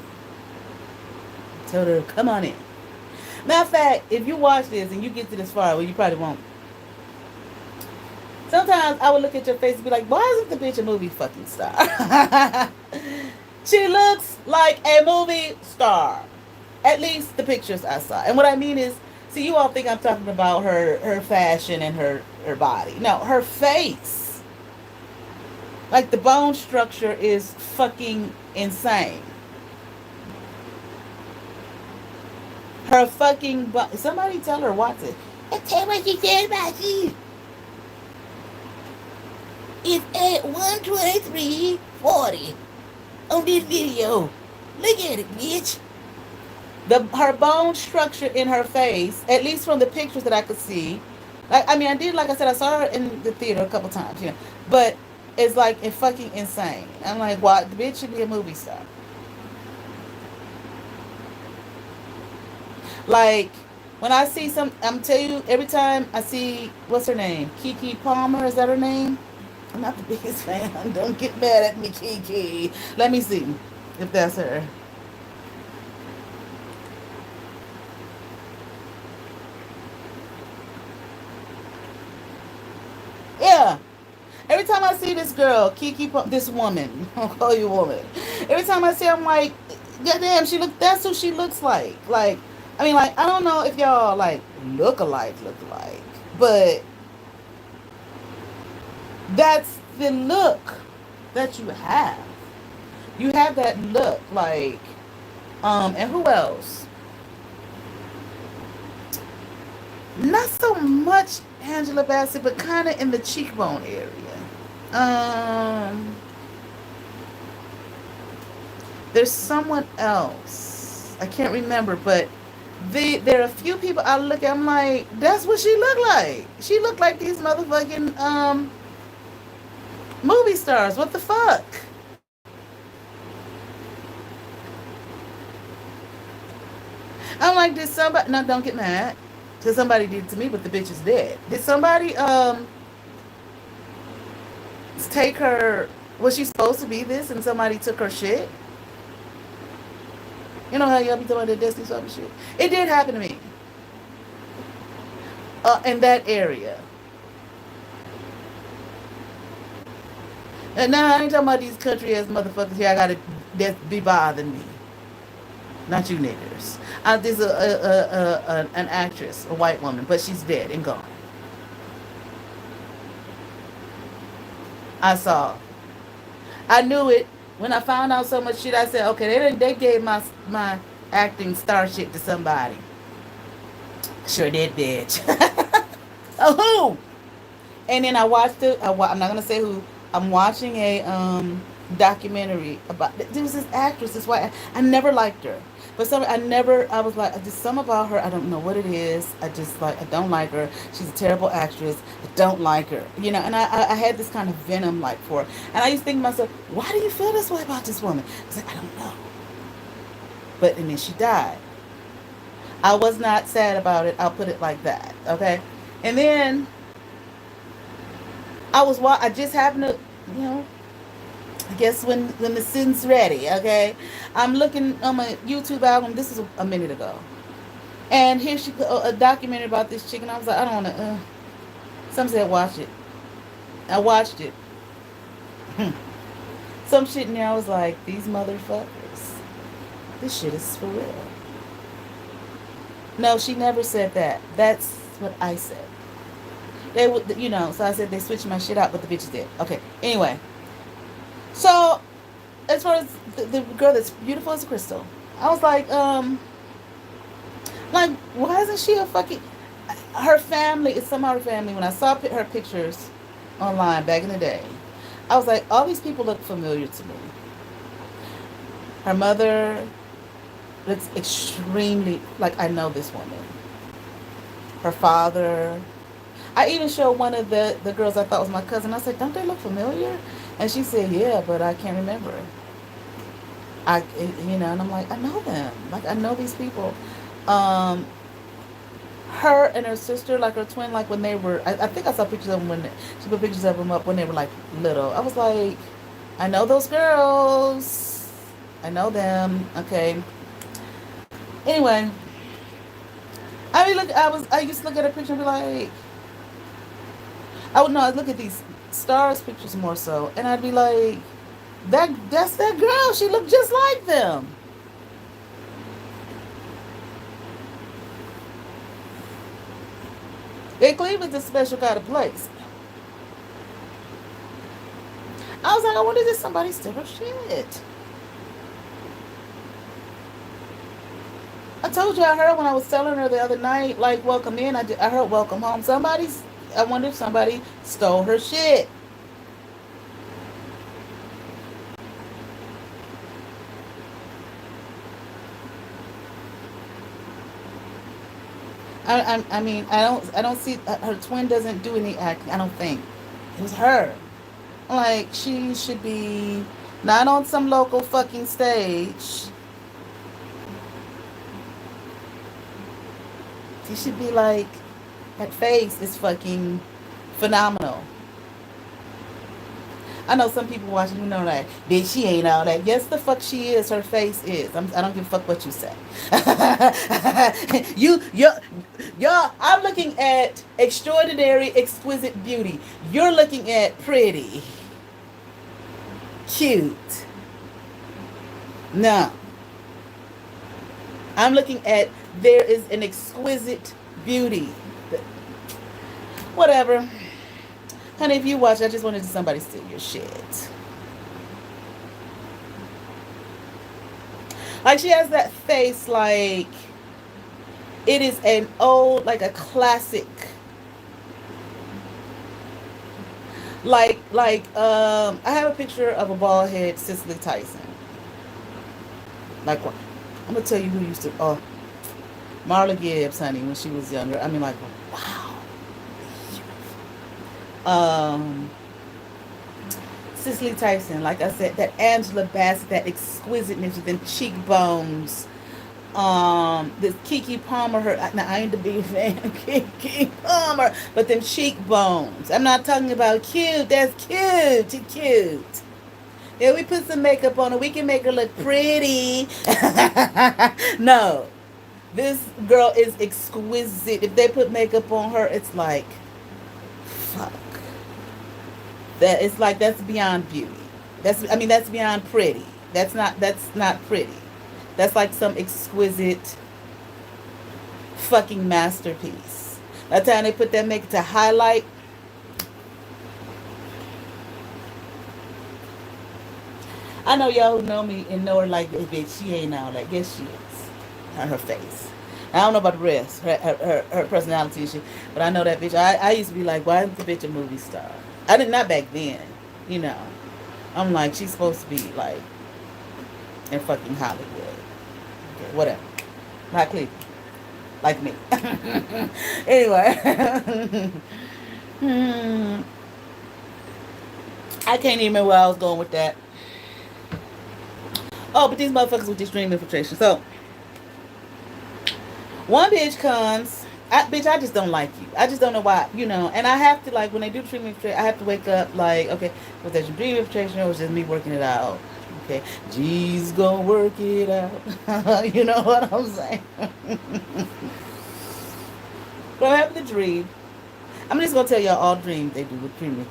Told her, come on in. Matter of fact, if you watch this and you get to this far, well, you probably won't. Sometimes I would look at your face and be like, why isn't the bitch a movie fucking star? She looks like a movie star. At least the pictures I saw. And what I mean is, see, you all think I'm talking about her fashion and her body. No, her face. Like, the bone structure is fucking insane. Her fucking somebody tell her what's it. I tell you what she said about you. It's at 123:40 on this video. Look at it, bitch. Her bone structure in her face, at least from the pictures that I could see, like, I mean, like I said, I saw her in the theater a couple times, you know, but it's like, it's fucking insane. I'm like, why? The bitch should be a movie star. Like, when I see I'm tell you, every time I see, what's her name? Keke Palmer, is that her name? I'm not the biggest fan. Don't get mad at me, Keke. Let me see if that's her. Yeah. Every time I see this girl, this woman, I'll call you woman. Every time I see her, I'm like, goddamn, that's who she looks like. Like, I mean, like, I don't know if y'all, like, look alike, but that's the look that you have. You have that look, like, and who else? Not so much Angela Bassett, but kind of in the cheekbone area. There's someone else. I can't remember, but there are a few people I look at, I'm like, that's what she looked like. She looked like these motherfucking movie stars. What the fuck? I'm like, did somebody, no, don't get mad, because somebody did it to me, but the bitch is dead. Did somebody take her, was she supposed to be this and somebody took her shit? You know how y'all be talking about that Destiny Swap shit? It did happen to me. in that area. And now I ain't talking about these country ass motherfuckers here. I gotta that be bothering me. Not you niggers. There's an actress, a white woman, but she's dead and gone. I saw. I knew it when I found out so much shit. I said, okay, they gave my acting star shit to somebody. Sure did, bitch. Oh, who? And then I watched it. I'm not gonna say who. I'm watching a documentary about. There was this actress. This white. I never liked her. But some I never. I was like, just some about her. I don't know what it is. I just like. I don't like her. She's a terrible actress. I don't like her. You know. And I had this kind of venom like for her. And I used to think to myself, why do you feel this way about this woman? I was like, I don't know. But and then she died. I was not sad about it. I'll put it like that. Okay. And then I just happened to, you know, I guess when the sin's ready, okay? I'm looking on my YouTube album. This is a minute ago, and here she a documentary about this chicken. I was like, I don't want to. Some said watch it. I watched it. Some shit in there. I was like, these motherfuckers. This shit is for real. No, she never said that. That's what I said. They would, you know. So I said they switched my shit out, but the bitches did. Okay. Anyway, so as far as the girl that's beautiful as a crystal, I was like, why isn't she a fucking? Her family is somehow her family. When I saw her pictures online back in the day, I was like, all these people look familiar to me. Her mother looks extremely like I know this woman. Her father. I even showed one of the girls I thought was my cousin. I said, don't they look familiar? And she said, yeah, but I can't remember. And I'm like, I know them. Like, I know these people. Um, Her and her sister, like her twin, like when they were, I think I saw pictures of them she put pictures of them up when they were like little. I was like, I know those girls. I know them. Okay. Anyway, I mean, look, I used to look at a picture and be like, I would know, I'd look at these stars pictures more so, and I'd be like, that's that girl. She looked just like them. And Cleveland's a special kind of place. I was like, I wonder if somebody steal her shit. I told you I heard when I was telling her the other night, like welcome in. I heard welcome home. I wonder if somebody stole her shit. I mean I don't see her twin doesn't do any acting. I don't think it was her. Like she should be not on some local fucking stage. She should be like that face is fucking phenomenal. I know some people watching who know that bitch. She ain't all that. Yes, the fuck she is. Her face is. I don't give a fuck what you say. Y'all. I'm looking at extraordinary, exquisite beauty. You're looking at pretty, cute. No, I'm looking at there is an exquisite beauty. Whatever. Honey, if you watch, I just wanted somebody steal your shit. Like she has that face like it is an old, like a classic. I have a picture of a bald head Cicely Tyson. Like what? I'm gonna tell you who used to Marla Gibbs, honey, when she was younger. I mean like wow. Um Cicely Tyson, like I said, that Angela Bassett, that exquisiteness with them cheekbones. This Kiki Palmer, now I ain't the big fan of Kiki Palmer, but them cheekbones. I'm not talking about cute, that's cute, she cute. Yeah, we put some makeup on her, we can make her look pretty. No. This girl is exquisite. If they put makeup on her, it's like, fuck. That it's like that's beyond beauty. That's beyond pretty. That's not pretty. That's like some exquisite fucking masterpiece. By the time they put that makeup to highlight, I know y'all who know me and know her like this bitch. She ain't all that. Yes, she is. Her face. I don't know about the rest, her personality and shit, but I know that bitch. I used to be like, why isn't the bitch a movie star? I did not back then, you know. I'm like, she's supposed to be like in fucking Hollywood. Okay, whatever. Not Cleveland. Like me. Anyway. I can't even remember where I was going with that. Oh, but these motherfuckers with this dream infiltration. So, one bitch comes. Bitch, I just don't like you. I just don't know why, you know. And I have to, like, when they do dream infiltration, I have to wake up, like, okay, was that your dream infiltration or was just me working it out? Okay, G's gonna work it out. You know what I'm saying? But I have the dream. I'm just gonna tell y'all all dreams they do with dream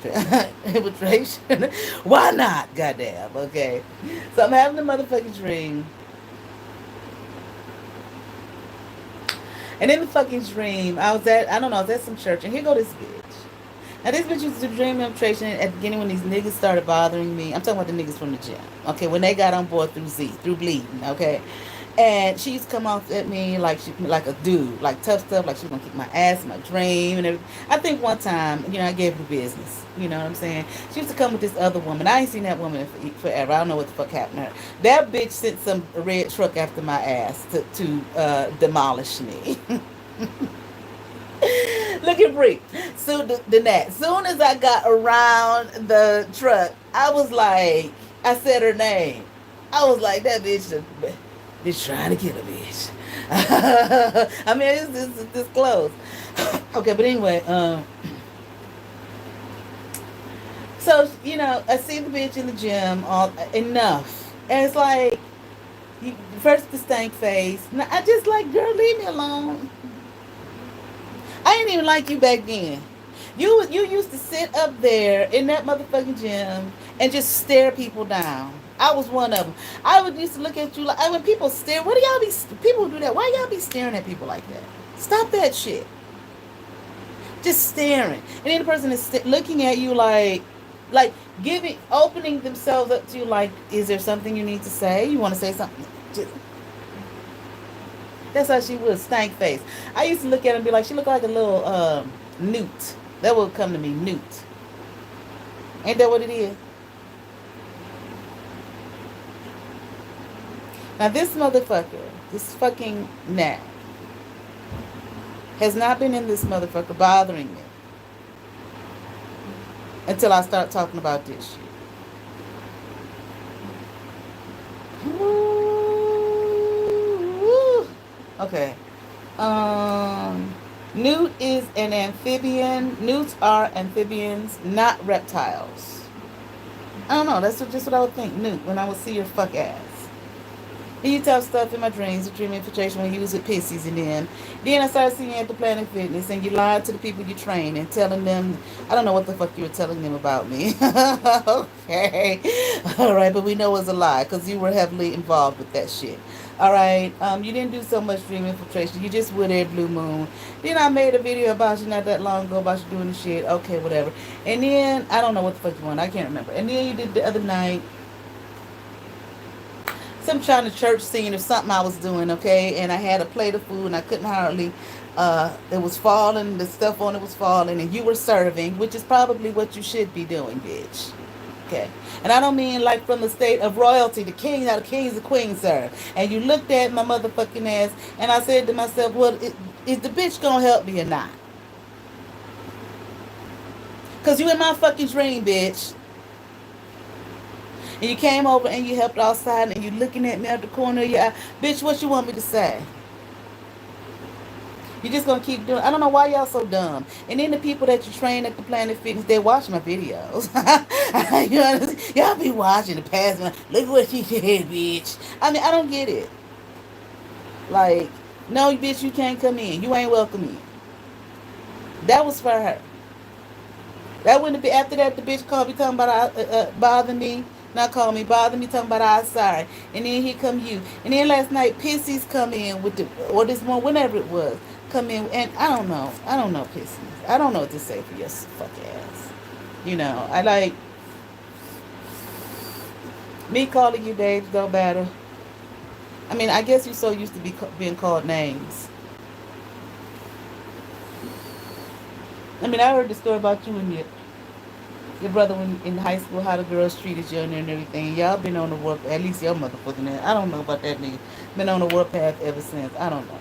infiltration. Why not? Goddamn. Okay. So I'm having the motherfucking dream. And in the fucking dream, I don't know, I was at some church, and here go this bitch. Now, this bitch used to do dream infiltration at the beginning when these niggas started bothering me. I'm talking about the niggas from the gym. Okay, when they got on board through bleeding, okay? And she used to come off at me like a dude, like tough stuff, like she was gonna kick my ass in my dream and everything. I think one time, you know, I gave her business. You know what I'm saying? She used to come with this other woman. I ain't seen that woman forever. I don't know what the fuck happened to her. That bitch sent some red truck after my ass to demolish me. Look at Bree. So soon as I got around the truck, I was like, I said her name. I was like, that bitch trying to kill a bitch. I mean, it's this close. Okay, but anyway, so you know, I see the bitch in the gym all enough, and it's like, first the stank face. Now, I just like, girl, leave me alone. I didn't even like you back then. You used to sit up there in that motherfucking gym and just stare people down. I was one of them. I would used to look at you like, when people stare. What do y'all be? People do that. Why y'all be staring at people like that? Stop that shit. Just staring, and then the person is looking at you like opening themselves up to you. Like, is there something you need to say? You want to say something? Just, that's how she was, stank face. I used to look at her and be like, she looked like a little newt. That would come to me, newt. Ain't that what it is? Now this motherfucker, this fucking gnat, has not been in this motherfucker bothering me until I start talking about this shit. Okay. Newt is an amphibian. Newts are amphibians, not reptiles. I don't know. That's just what I would think. Newt, when I would see your fuck ass. He tough stuff in my dreams, the dream infiltration when he was with Pissies and them. Then I started seeing you at the Planet Fitness and you lied to the people you train and telling them, I don't know what the fuck you were telling them about me. Okay. All right, but we know it's a lie because you were heavily involved with that shit. All right. You didn't do so much dream infiltration. You just were there Blue Moon. Then I made a video about you not that long ago about you doing the shit. Okay, whatever. And then, I don't know what the fuck you want. I can't remember. And then you did the other night some trying to church scene or something I was doing, okay, and I had a plate of food and I couldn't hardly it was falling, the stuff on it was falling, and you were serving, which is probably what you should be doing, bitch. Okay. And I don't mean like from the state of royalty, the king, now the kings and queens serve. And you looked at my motherfucking ass and I said to myself, well, is the bitch gonna help me or not? Cause you in my fucking dream, bitch. And you came over and you helped outside and you looking at me at the corner of your eye. Bitch, what you want me to say? You just gonna keep doing. I don't know why y'all so dumb. And then the people that you train at the Planet Fitness, they watch my videos. You understand? Y'all be watching the past one. Look what she did, bitch. I mean, I don't get it. Like, No, bitch, you can't come in. You ain't welcome in. That was for her. That wouldn't be after that. The bitch called me talking about bother me, not call me bother me talking about I sorry, and then here come you, and then last night Pissies come in with the or this one whenever it was come in, and I don't know Pissies, I don't know what to say for your fuck ass, you know. I like me calling you Dave don't matter. I mean, I guess you're so used to being called names. I mean, I heard the story about you and your brother when in high school, how the girls treated you and everything. Y'all been on the warp, at least your motherfucking ass. I don't know about that nigga. Been on the warp path ever since. I don't know.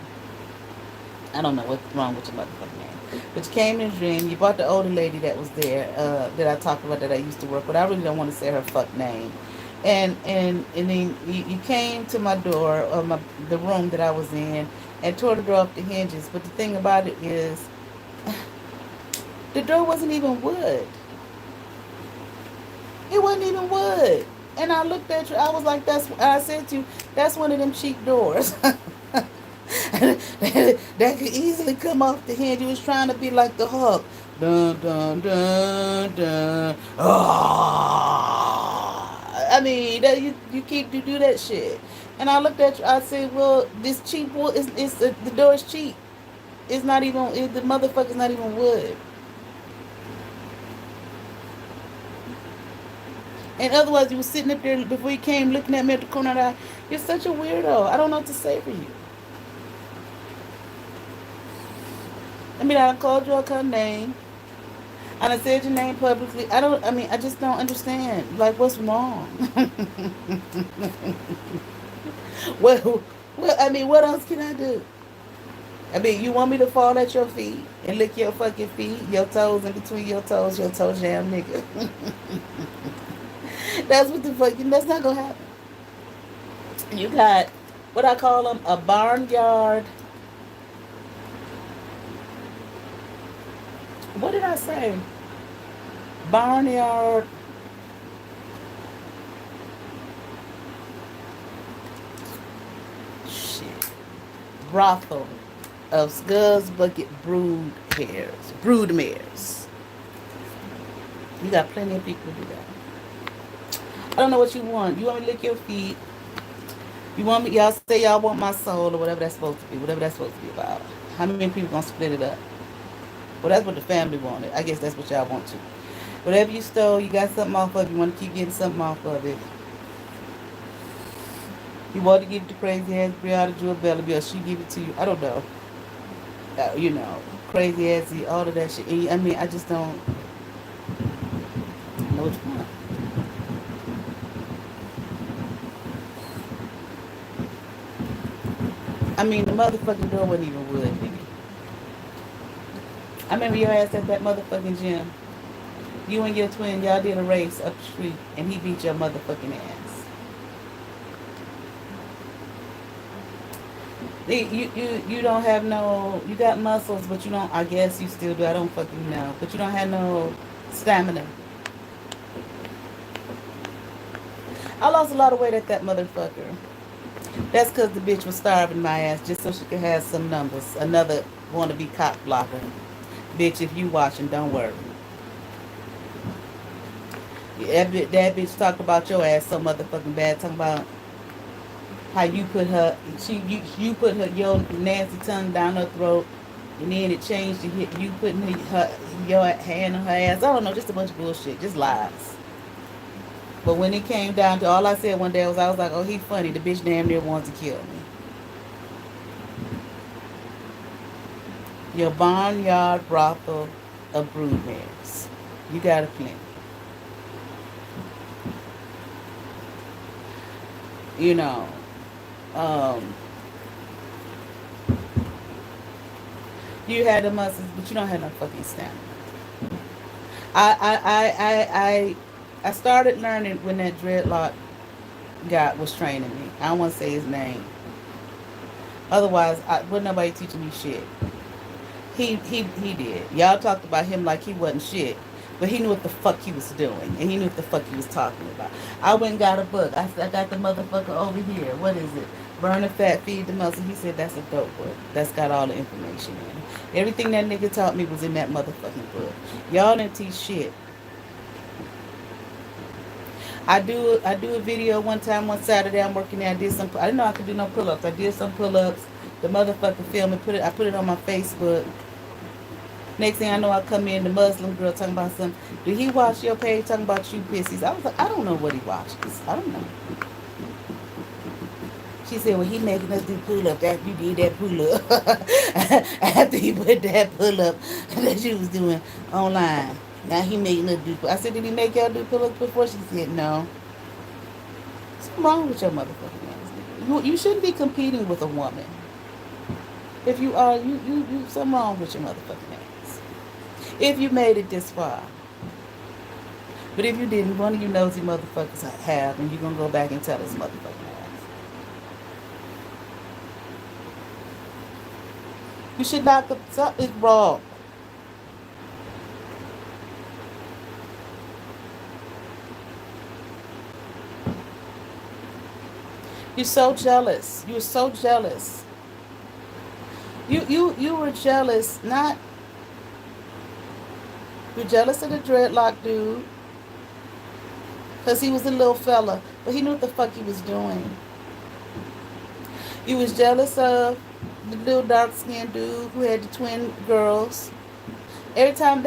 I don't know what's wrong with your motherfucking ass. But you came in a dream. You brought the older lady that was there, that I talked about that I used to work with. I really don't want to say her fuck name. And then you came to my door, or the room that I was in, and tore the door off the hinges. But the thing about it is, the door wasn't even wood. It wasn't even wood. And I looked at you. I was like, I said to you, that's one of them cheap doors. that could easily come off the hinge. You was trying to be like the Hulk. Dun, dun, dun, dun. Oh. I mean, you keep to do that shit. And I looked at you. I said, well, this cheap wood, the door is cheap. It's not even, the motherfucker's not even wood. And otherwise, you were sitting up there before you came looking at me at the corner of the eye. You're such a weirdo. I don't know what to say for you. I mean, I called you a name. And I said your name publicly. I just don't understand. Like, what's wrong? well, what else can I do? I mean, you want me to fall at your feet and lick your fucking feet, your toes in between your toe jam, nigga. That's what the fuck, that's not gonna happen. You got, what I call them, a barnyard. What did I say? Barnyard. Shit. Brothel of Skulls Bucket broodmares. You got plenty of people to do that. I don't know what you want. You want me to lick your feet? You want me? Y'all say y'all want my soul or whatever that's supposed to be. Whatever that's supposed to be about. How many people gonna split it up? Well, that's what the family wanted. I guess that's what y'all want to. Whatever you stole, you got something off of it. You want to keep getting something off of it. You want to give it to crazy ass Brianna Jewel Bellamy, she give it to you. I don't know. You know, crazy ass, all of that shit. I mean, I just don't know what you want. I mean, the motherfucking door wasn't even wood, nigga. I remember your ass at that motherfucking gym. You and your twin, y'all did a race up the street, and he beat your motherfucking ass. You don't have no, you got muscles, but you don't, I guess you still do, I don't fucking know, but you don't have no stamina. I lost a lot of weight at that motherfucker. That's because the bitch was starving my ass just so she could have some numbers. Another wannabe cop blocker. Bitch, if you watching, don't worry. That bitch talked about your ass so motherfucking bad. Talking about how you put her, you put your nasty tongue down her throat, and then it changed to hit you putting your hand on her ass. I don't know, just a bunch of bullshit, just lies. But when it came down to, all I said one day was, I was like, oh, he funny. The bitch damn near wants to kill me. Your barnyard brothel of broodmares. You got a plan. You know, you had the muscles, but you don't have no fucking stamina. I started learning when that dreadlock guy was training me. I don't want to say his name. Otherwise, wasn't nobody teaching me shit. He did. Y'all talked about him like he wasn't shit. But he knew what the fuck he was doing. And he knew what the fuck he was talking about. I went and got a book. I got the motherfucker over here. What is it? Burn the fat, feed the muscle. He said that's a dope book. That's got all the information in it. Everything that nigga taught me was in that motherfucking book. Y'all didn't teach shit. I do a video one time one Saturday. I'm working there. I did some. I didn't know I could do no pull ups. I did some pull ups. The motherfucker film and put it. I put it on my Facebook. Next thing I know, I come in, the Muslim girl talking about something. Did he watch your page talking about you pissies? I was like, I don't know what he watches. I don't know. She said, well, he making us do pull-up after you did that pull-up. After he put that pull-up that you was doing online. Now he making us do pull-up. I said, did he make y'all do pull-ups before? She said, no. What's wrong with your motherfucking ass? You shouldn't be competing with a woman. If you are, you something wrong with your motherfucking ass. If you made it this far. But if you didn't, one of you nosy motherfuckers have, and you're going to go back and tell this motherfucking ass. You should not, something wrong. You're so jealous. You're so jealous. You were jealous, not, you're jealous of the dreadlock dude, because he was a little fella, but he knew what the fuck he was doing. You was jealous of the little dark-skinned dude who had the twin girls. Every time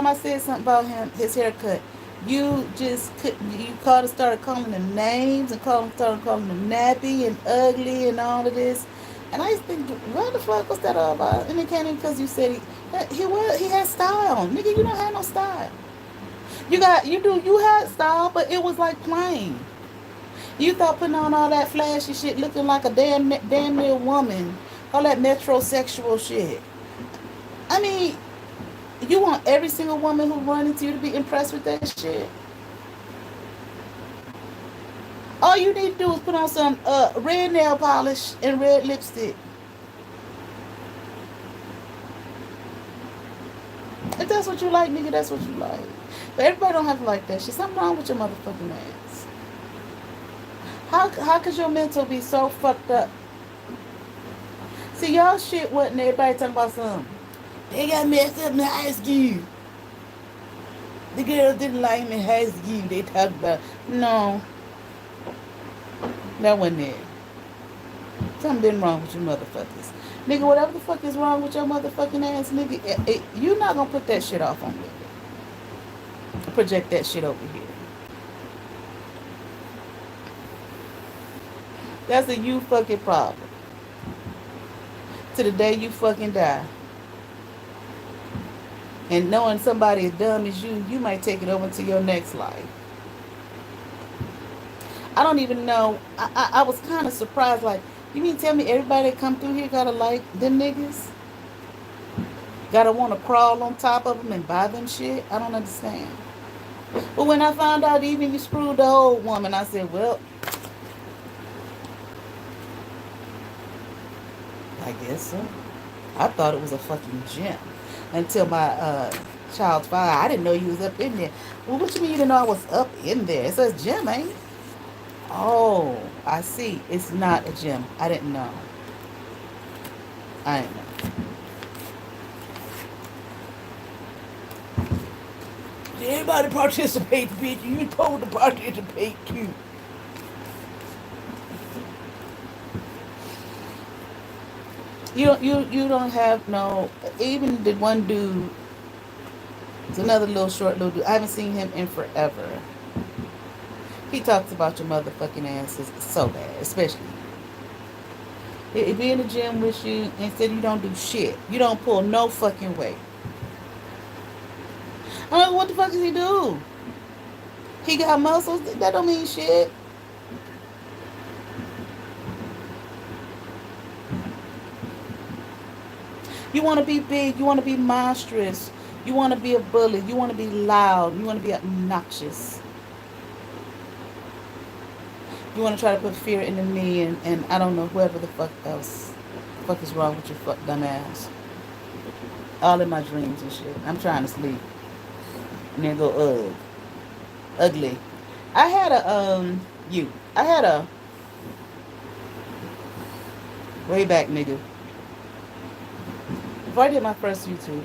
I said something about him, his haircut, you just couldn't, you started calling them names and started calling them nappy and ugly and all of this. And I used to think, what the fuck was that all about? And it came in because you said he had style. Nigga, you don't have no style. You had style, but it was like plain. You thought putting on all that flashy shit, looking like a damn near woman, all that metrosexual shit. I mean, you want every single woman who run into you to be impressed with that shit. All you need to do is put on some red nail polish and red lipstick. If that's what you like, nigga, that's what you like. But everybody don't have to like that shit. Something wrong with your motherfucking ass. How could your mental be so fucked up? See, y'all shit wasn't everybody talking about something. They got messed up in high school. The girls didn't like me in high school. They talked about, no. That wasn't it. Something been wrong with you motherfuckers. Nigga, whatever the fuck is wrong with your motherfucking ass, nigga, you're not gonna put that shit off on me. Project that shit over here. That's a you fucking problem. To the day you fucking die. And knowing somebody as dumb as you might take it over to your next life. I don't even know. I was kind of surprised. Like, you mean tell me everybody that come through here gotta like them niggas? Gotta want to crawl on top of them and buy them shit? I don't understand. But when I found out even you screwed the old woman, I said, well, I guess so. I thought it was a fucking gym. Until my child's father, I didn't know you was up in there. Well, what you mean you didn't know I was up in there? It says gym, ain't it? Oh, I see. It's not a gym. I didn't know. I didn't know. Did everybody participate, bitch? You told to participate too. You don't have no. Even the one dude. It's another short little dude. I haven't seen him in forever. He talks about your motherfucking asses so bad, especially. He be in the gym with you and said you don't do shit. You don't pull no fucking weight. I don't know what the fuck does he do? He got muscles. That don't mean shit. You want to be big. You want to be monstrous. You want to be a bully. You want to be loud. You want to be obnoxious. You want to try to put fear into me and I don't know, whoever the fuck else. The fuck is wrong with your fuck dumb ass? All in my dreams and shit. I'm trying to sleep. And then go, ugly. I had a Way back, nigga. Before I did my first YouTube,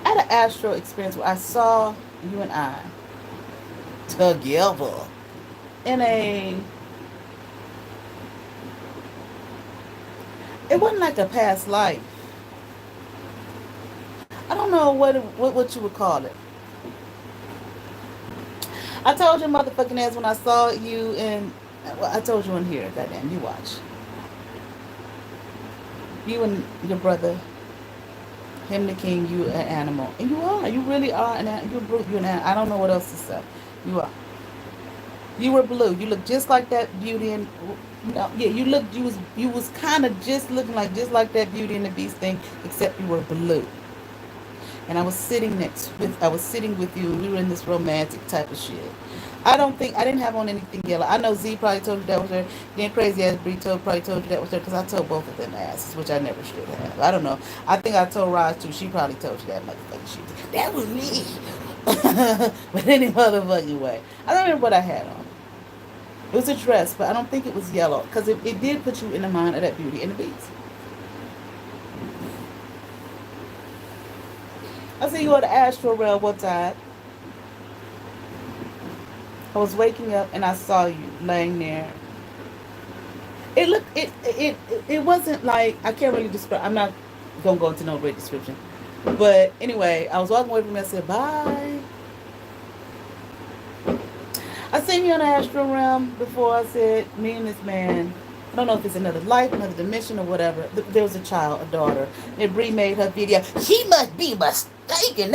I had an astral experience where I saw you and I together in a. It wasn't like a past life. I don't know what you would call it. I told your motherfucking ass when I saw you in. Well, I told you in here. Goddamn, you watch. You and your brother, him the king, you an animal, and you are. You really are an animal. You're brute. You're an animal. I don't know what else to say. You are. You were blue. You look just like that Beauty and. No, yeah, you looked. You was kind of just looking like just like that Beauty and the Beast thing, except you were blue. And I was sitting with you, and we were in this romantic type of shit. I didn't have on anything yellow. I know Z probably told you that was her. Then crazy ass Bree probably told you that was her because I told both of them asses, which I never should have. I don't know. I think I told Raj too. She probably told you that motherfucking shit. That was me. But any motherfucking way. I don't remember what I had on. It was a dress, but I don't think it was yellow because it did put you in the mind of that Beauty and the Beast. I see you on the astral realm one time. I was waking up and I saw you laying there. It wasn't like I can't really describe. I'm not gonna go into no great description, but anyway, I was walking away from you. I said bye. I seen you in the astral realm before. I said me and this man. I don't know if it's another life, another dimension, or whatever. There was a child, a daughter. And Bree made her video. She must be mistaken.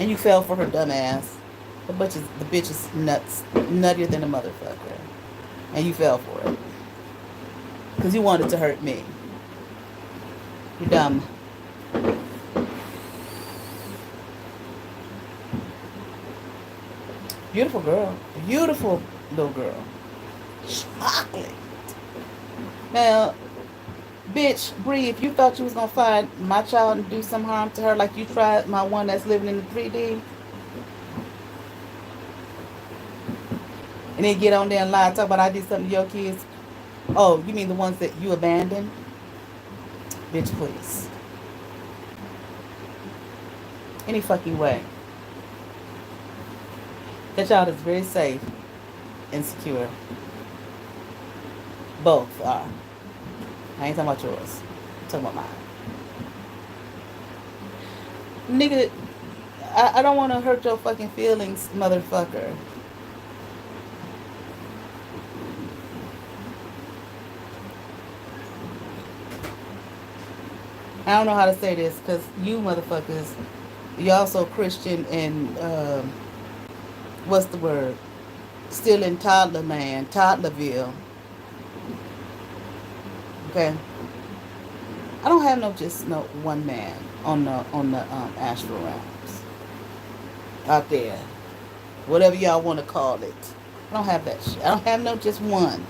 And you fell for her dumb ass. The bitch is nuts, nuttier than a motherfucker. And you fell for it. Because you wanted to hurt me. You're dumb. Beautiful girl. Beautiful little girl. Chocolate. Now, bitch, Bree, if you thought you was going to find my child and do some harm to her like you tried my one that's living in the 3D, and then get on there and lie, talk about I did something to your kids. Oh, you mean the ones that you abandoned? Bitch, please. Any fucking way. That child is very safe and secure. Both are. I ain't talking about yours. I'm talking about mine. Nigga, I don't want to hurt your fucking feelings, motherfucker. I don't know how to say this because you motherfuckers, you also Christian and what's the word? Still in toddler man, toddlerville. Okay. I don't have no one man on the astral realms out there, whatever y'all want to call it. I don't have that shit. I don't have no just one.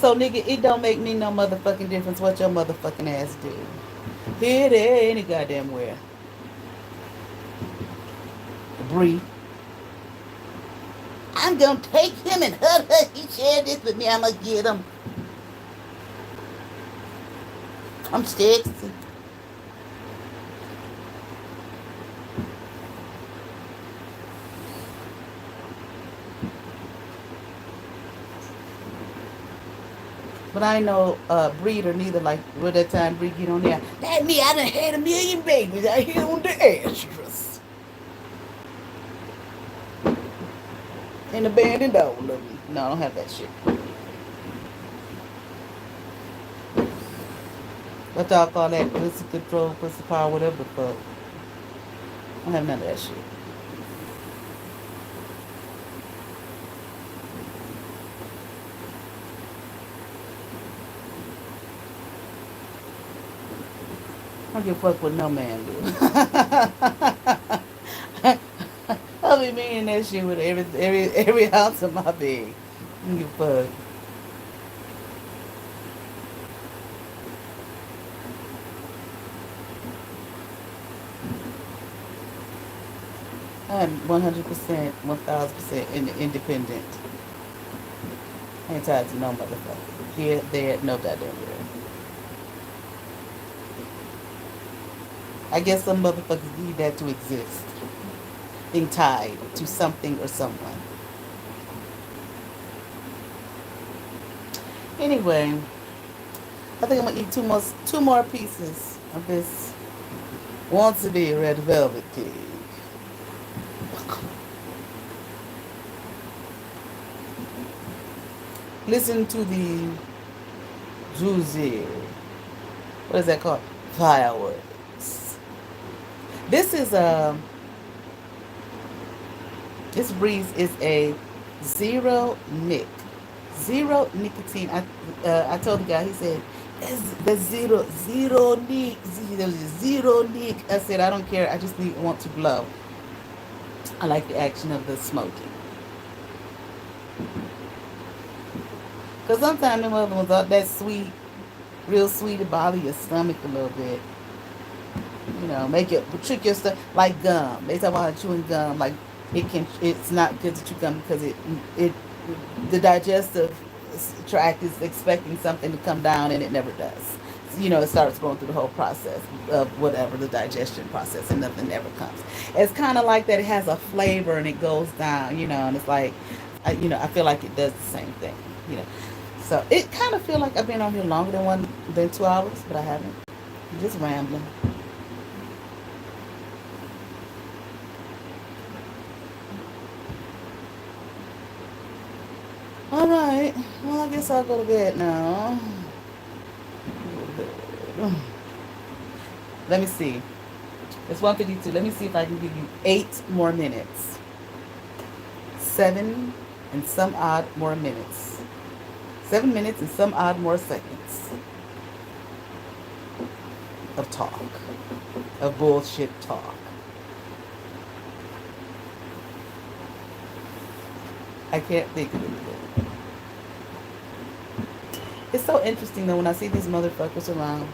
So, nigga, it don't make me no motherfucking difference what your motherfucking ass do. Here, there, any goddamn where. Bree. I'm gonna take him and hurt her. He shared this with me. I'm gonna get him. I'm sexy. But I ain't no breeder neither, like with that time Bree get on there. That me, I done had 1,000,000 babies out here on the Astros. And abandoned all of them. No, I don't have that shit. What y'all call that? Pussy control, pussy power, whatever the fuck. I don't have none of that shit. I don't give a fuck what no man do. I'll be meaning that shit with every ounce of my being. I don't give a fuck. I'm 100%, 1000% independent. I ain't tied to no motherfucker. Here, there, no goddamn where. I guess some motherfuckers need that to exist. Being tied to something or someone. Anyway, I think I'm gonna eat two more pieces of this wants to be red velvet cake. Listen to the juicy, what is that called? Fireworks. This is a, this breeze is a zero nick, zero nicotine. I told the guy, he said, the zero nick, zero nick. I said, I don't care, I just want to blow. I like the action of the smoking. Because sometimes them other ones are that sweet, real sweet, to bother your stomach a little bit. You know, make it, trick your stuff, like gum. They talk about chewing gum, like it's not good to chew gum because it, the digestive tract is expecting something to come down and it never does. You know, it starts going through the whole process of whatever the digestion process and nothing ever comes. It's kind of like that. It has a flavor and it goes down, you know, and it's like, I feel like it does the same thing, you know. So it kind of feel like I've been on here longer than 2 hours, but I haven't. I'm just rambling. All right. Well, I guess I'll go to bed now. Let me see. It's 1:52. Let me see if I can give you 8 more minutes. 7 and some odd more minutes. 7 minutes and some odd more seconds of talk. Of bullshit talk. I can't think of anything. It's so interesting though when I see these motherfuckers around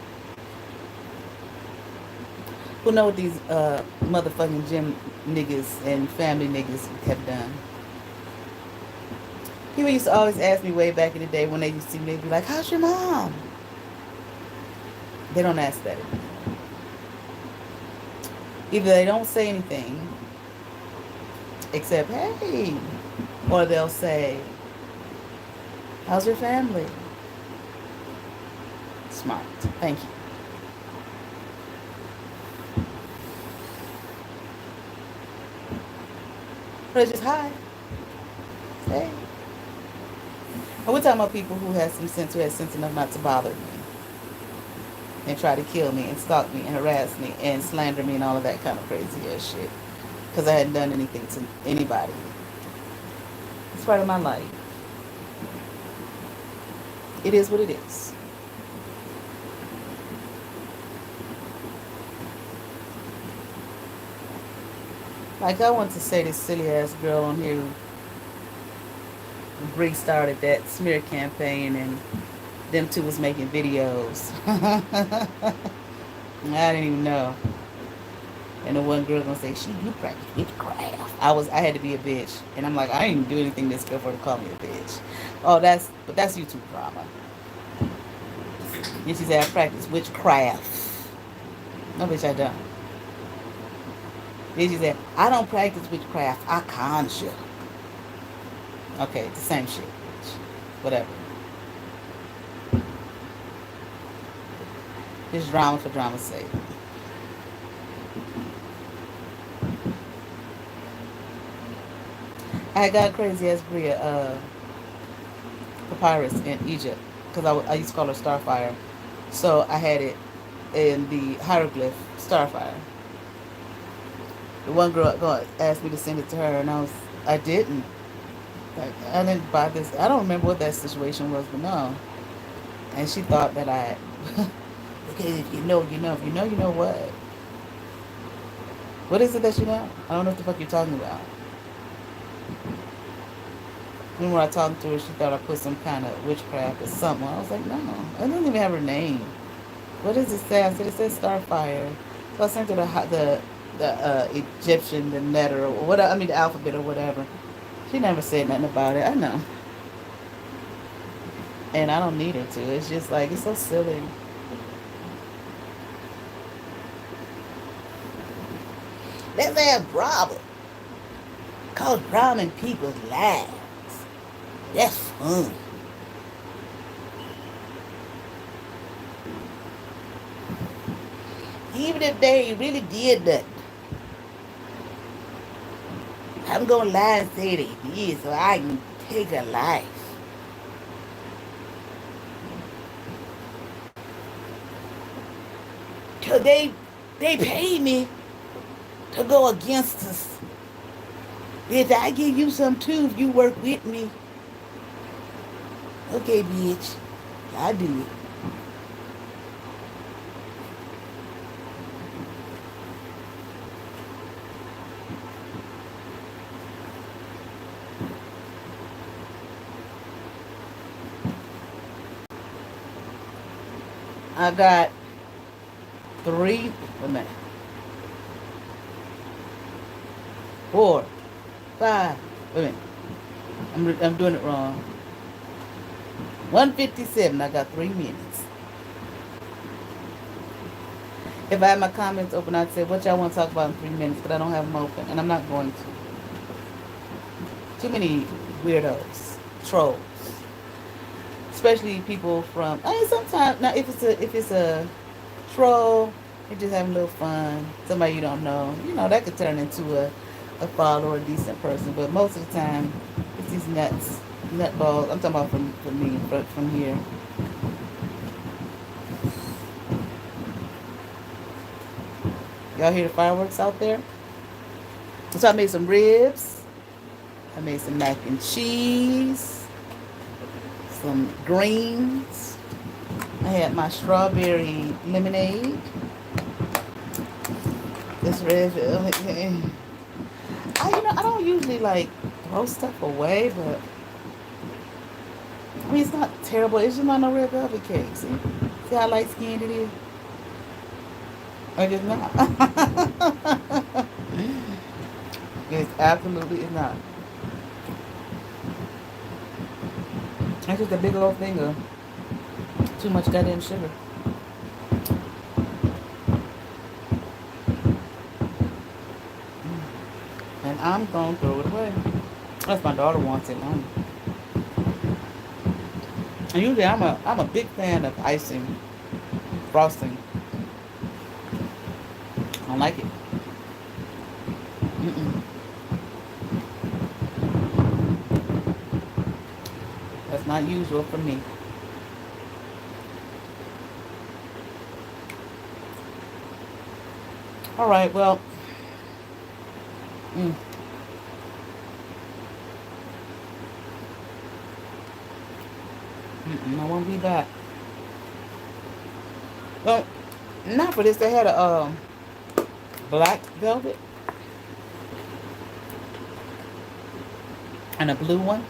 who know what these motherfucking gym niggas and family niggas have done. People used to always ask me way back in the day when they used to see me, they'd be like, how's your mom? They don't ask that anymore. Either they don't say anything except, hey, or they'll say, how's your family? Smart. Thank you. But it's just hi. Hey. And we're talking about people who had some sense, who had sense enough not to bother me and try to kill me and stalk me and harass me and slander me and all of that kind of crazy ass shit. Because I hadn't done anything to anybody. It's part of my life. It is what it is. Like I want to say this silly ass girl on here who restarted that smear campaign and them two was making videos. I didn't even know. And the one girl gonna say, you practice witchcraft. I had to be a bitch. And I'm like, I didn't even do anything to this girl for her to call me a bitch. Oh, that's YouTube drama. And she said, I practice witchcraft. No, bitch, I don't. Then she said, I don't practice witchcraft. I conjure. Okay, it's the same shit, bitch. Whatever. Just drama for drama's sake. I got crazy ass Bria papyrus in Egypt because I used to call her Starfire. So I had it in the hieroglyph Starfire. The one girl asked me to send it to her, and I didn't. Like, I didn't buy this. I don't remember what that situation was, but no. And she thought that I, okay, if you know, you know. If you know, you know what? What is it that you know? I don't know what the fuck you're talking about. When I talked to her, she thought I put some kind of witchcraft or something. I was like, no, I don't even have her name. What does it say? I said, it says Starfire. So I sent her the the Egyptian, the letter, or whatever. I mean, the alphabet or whatever. She never said nothing about it. I know, and I don't need her to. It's just like it's so silly. Let's have a problem. Cause drama in people's lives. That's fun. Even if they really did that, I'm gonna lie and say they did so I can take a life. Cause they pay me to go against us. Bitch, I give you some too if you work with me. Okay, bitch. I do it. I got 3, wait a minute, 4, 5, wait a minute. I'm doing it wrong. 1:57. I got 3 minutes. If I had my comments open, I'd say, what y'all want to talk about in 3 minutes, but I don't have them open, and I'm not going to. Too many weirdos, trolls, especially people from. I mean, sometimes now if it's a troll, you're just having a little fun. Somebody you don't know, that could turn into a follower, a decent person. But most of the time, it's these nutballs. I'm talking about from me, from here. Y'all hear the fireworks out there? So I made some ribs. I made some mac and cheese. Some greens. I had my strawberry lemonade. This red. I don't usually like throw stuff away, but I mean it's not terrible. It's just not no red velvet cake. See how light skinned it is? I just not. It's absolutely is not. It's just a big old thing of too much goddamn sugar. And I'm gonna throw it away. Unless my daughter wants it. And usually I'm a big fan of icing, frosting. I don't like it. Mm-mm. That's not usual for me. All right, well, I won't be back. Well, not for this. They had a black velvet and a blue one.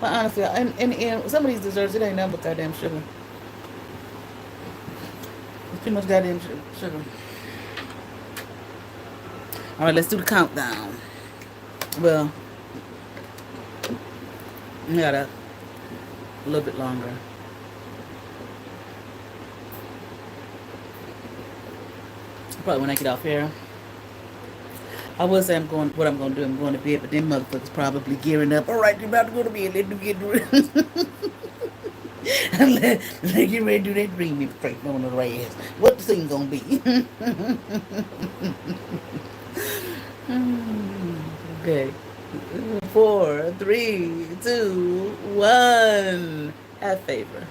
But honestly, and some of these desserts, it ain't nothing but goddamn sugar. It's too much goddamn sugar. All right, let's do the countdown. Well, we got a little bit longer. Probably when I get off here. I will say what I'm going to do, I'm going to bed, but them motherfuckers probably gearing up. All right, you're about to go to bed. Let me get ready. Let get ready to do that dreaming straight on the ass. What the scene going to be? Okay. 4, 3, 2, 1. Have favor.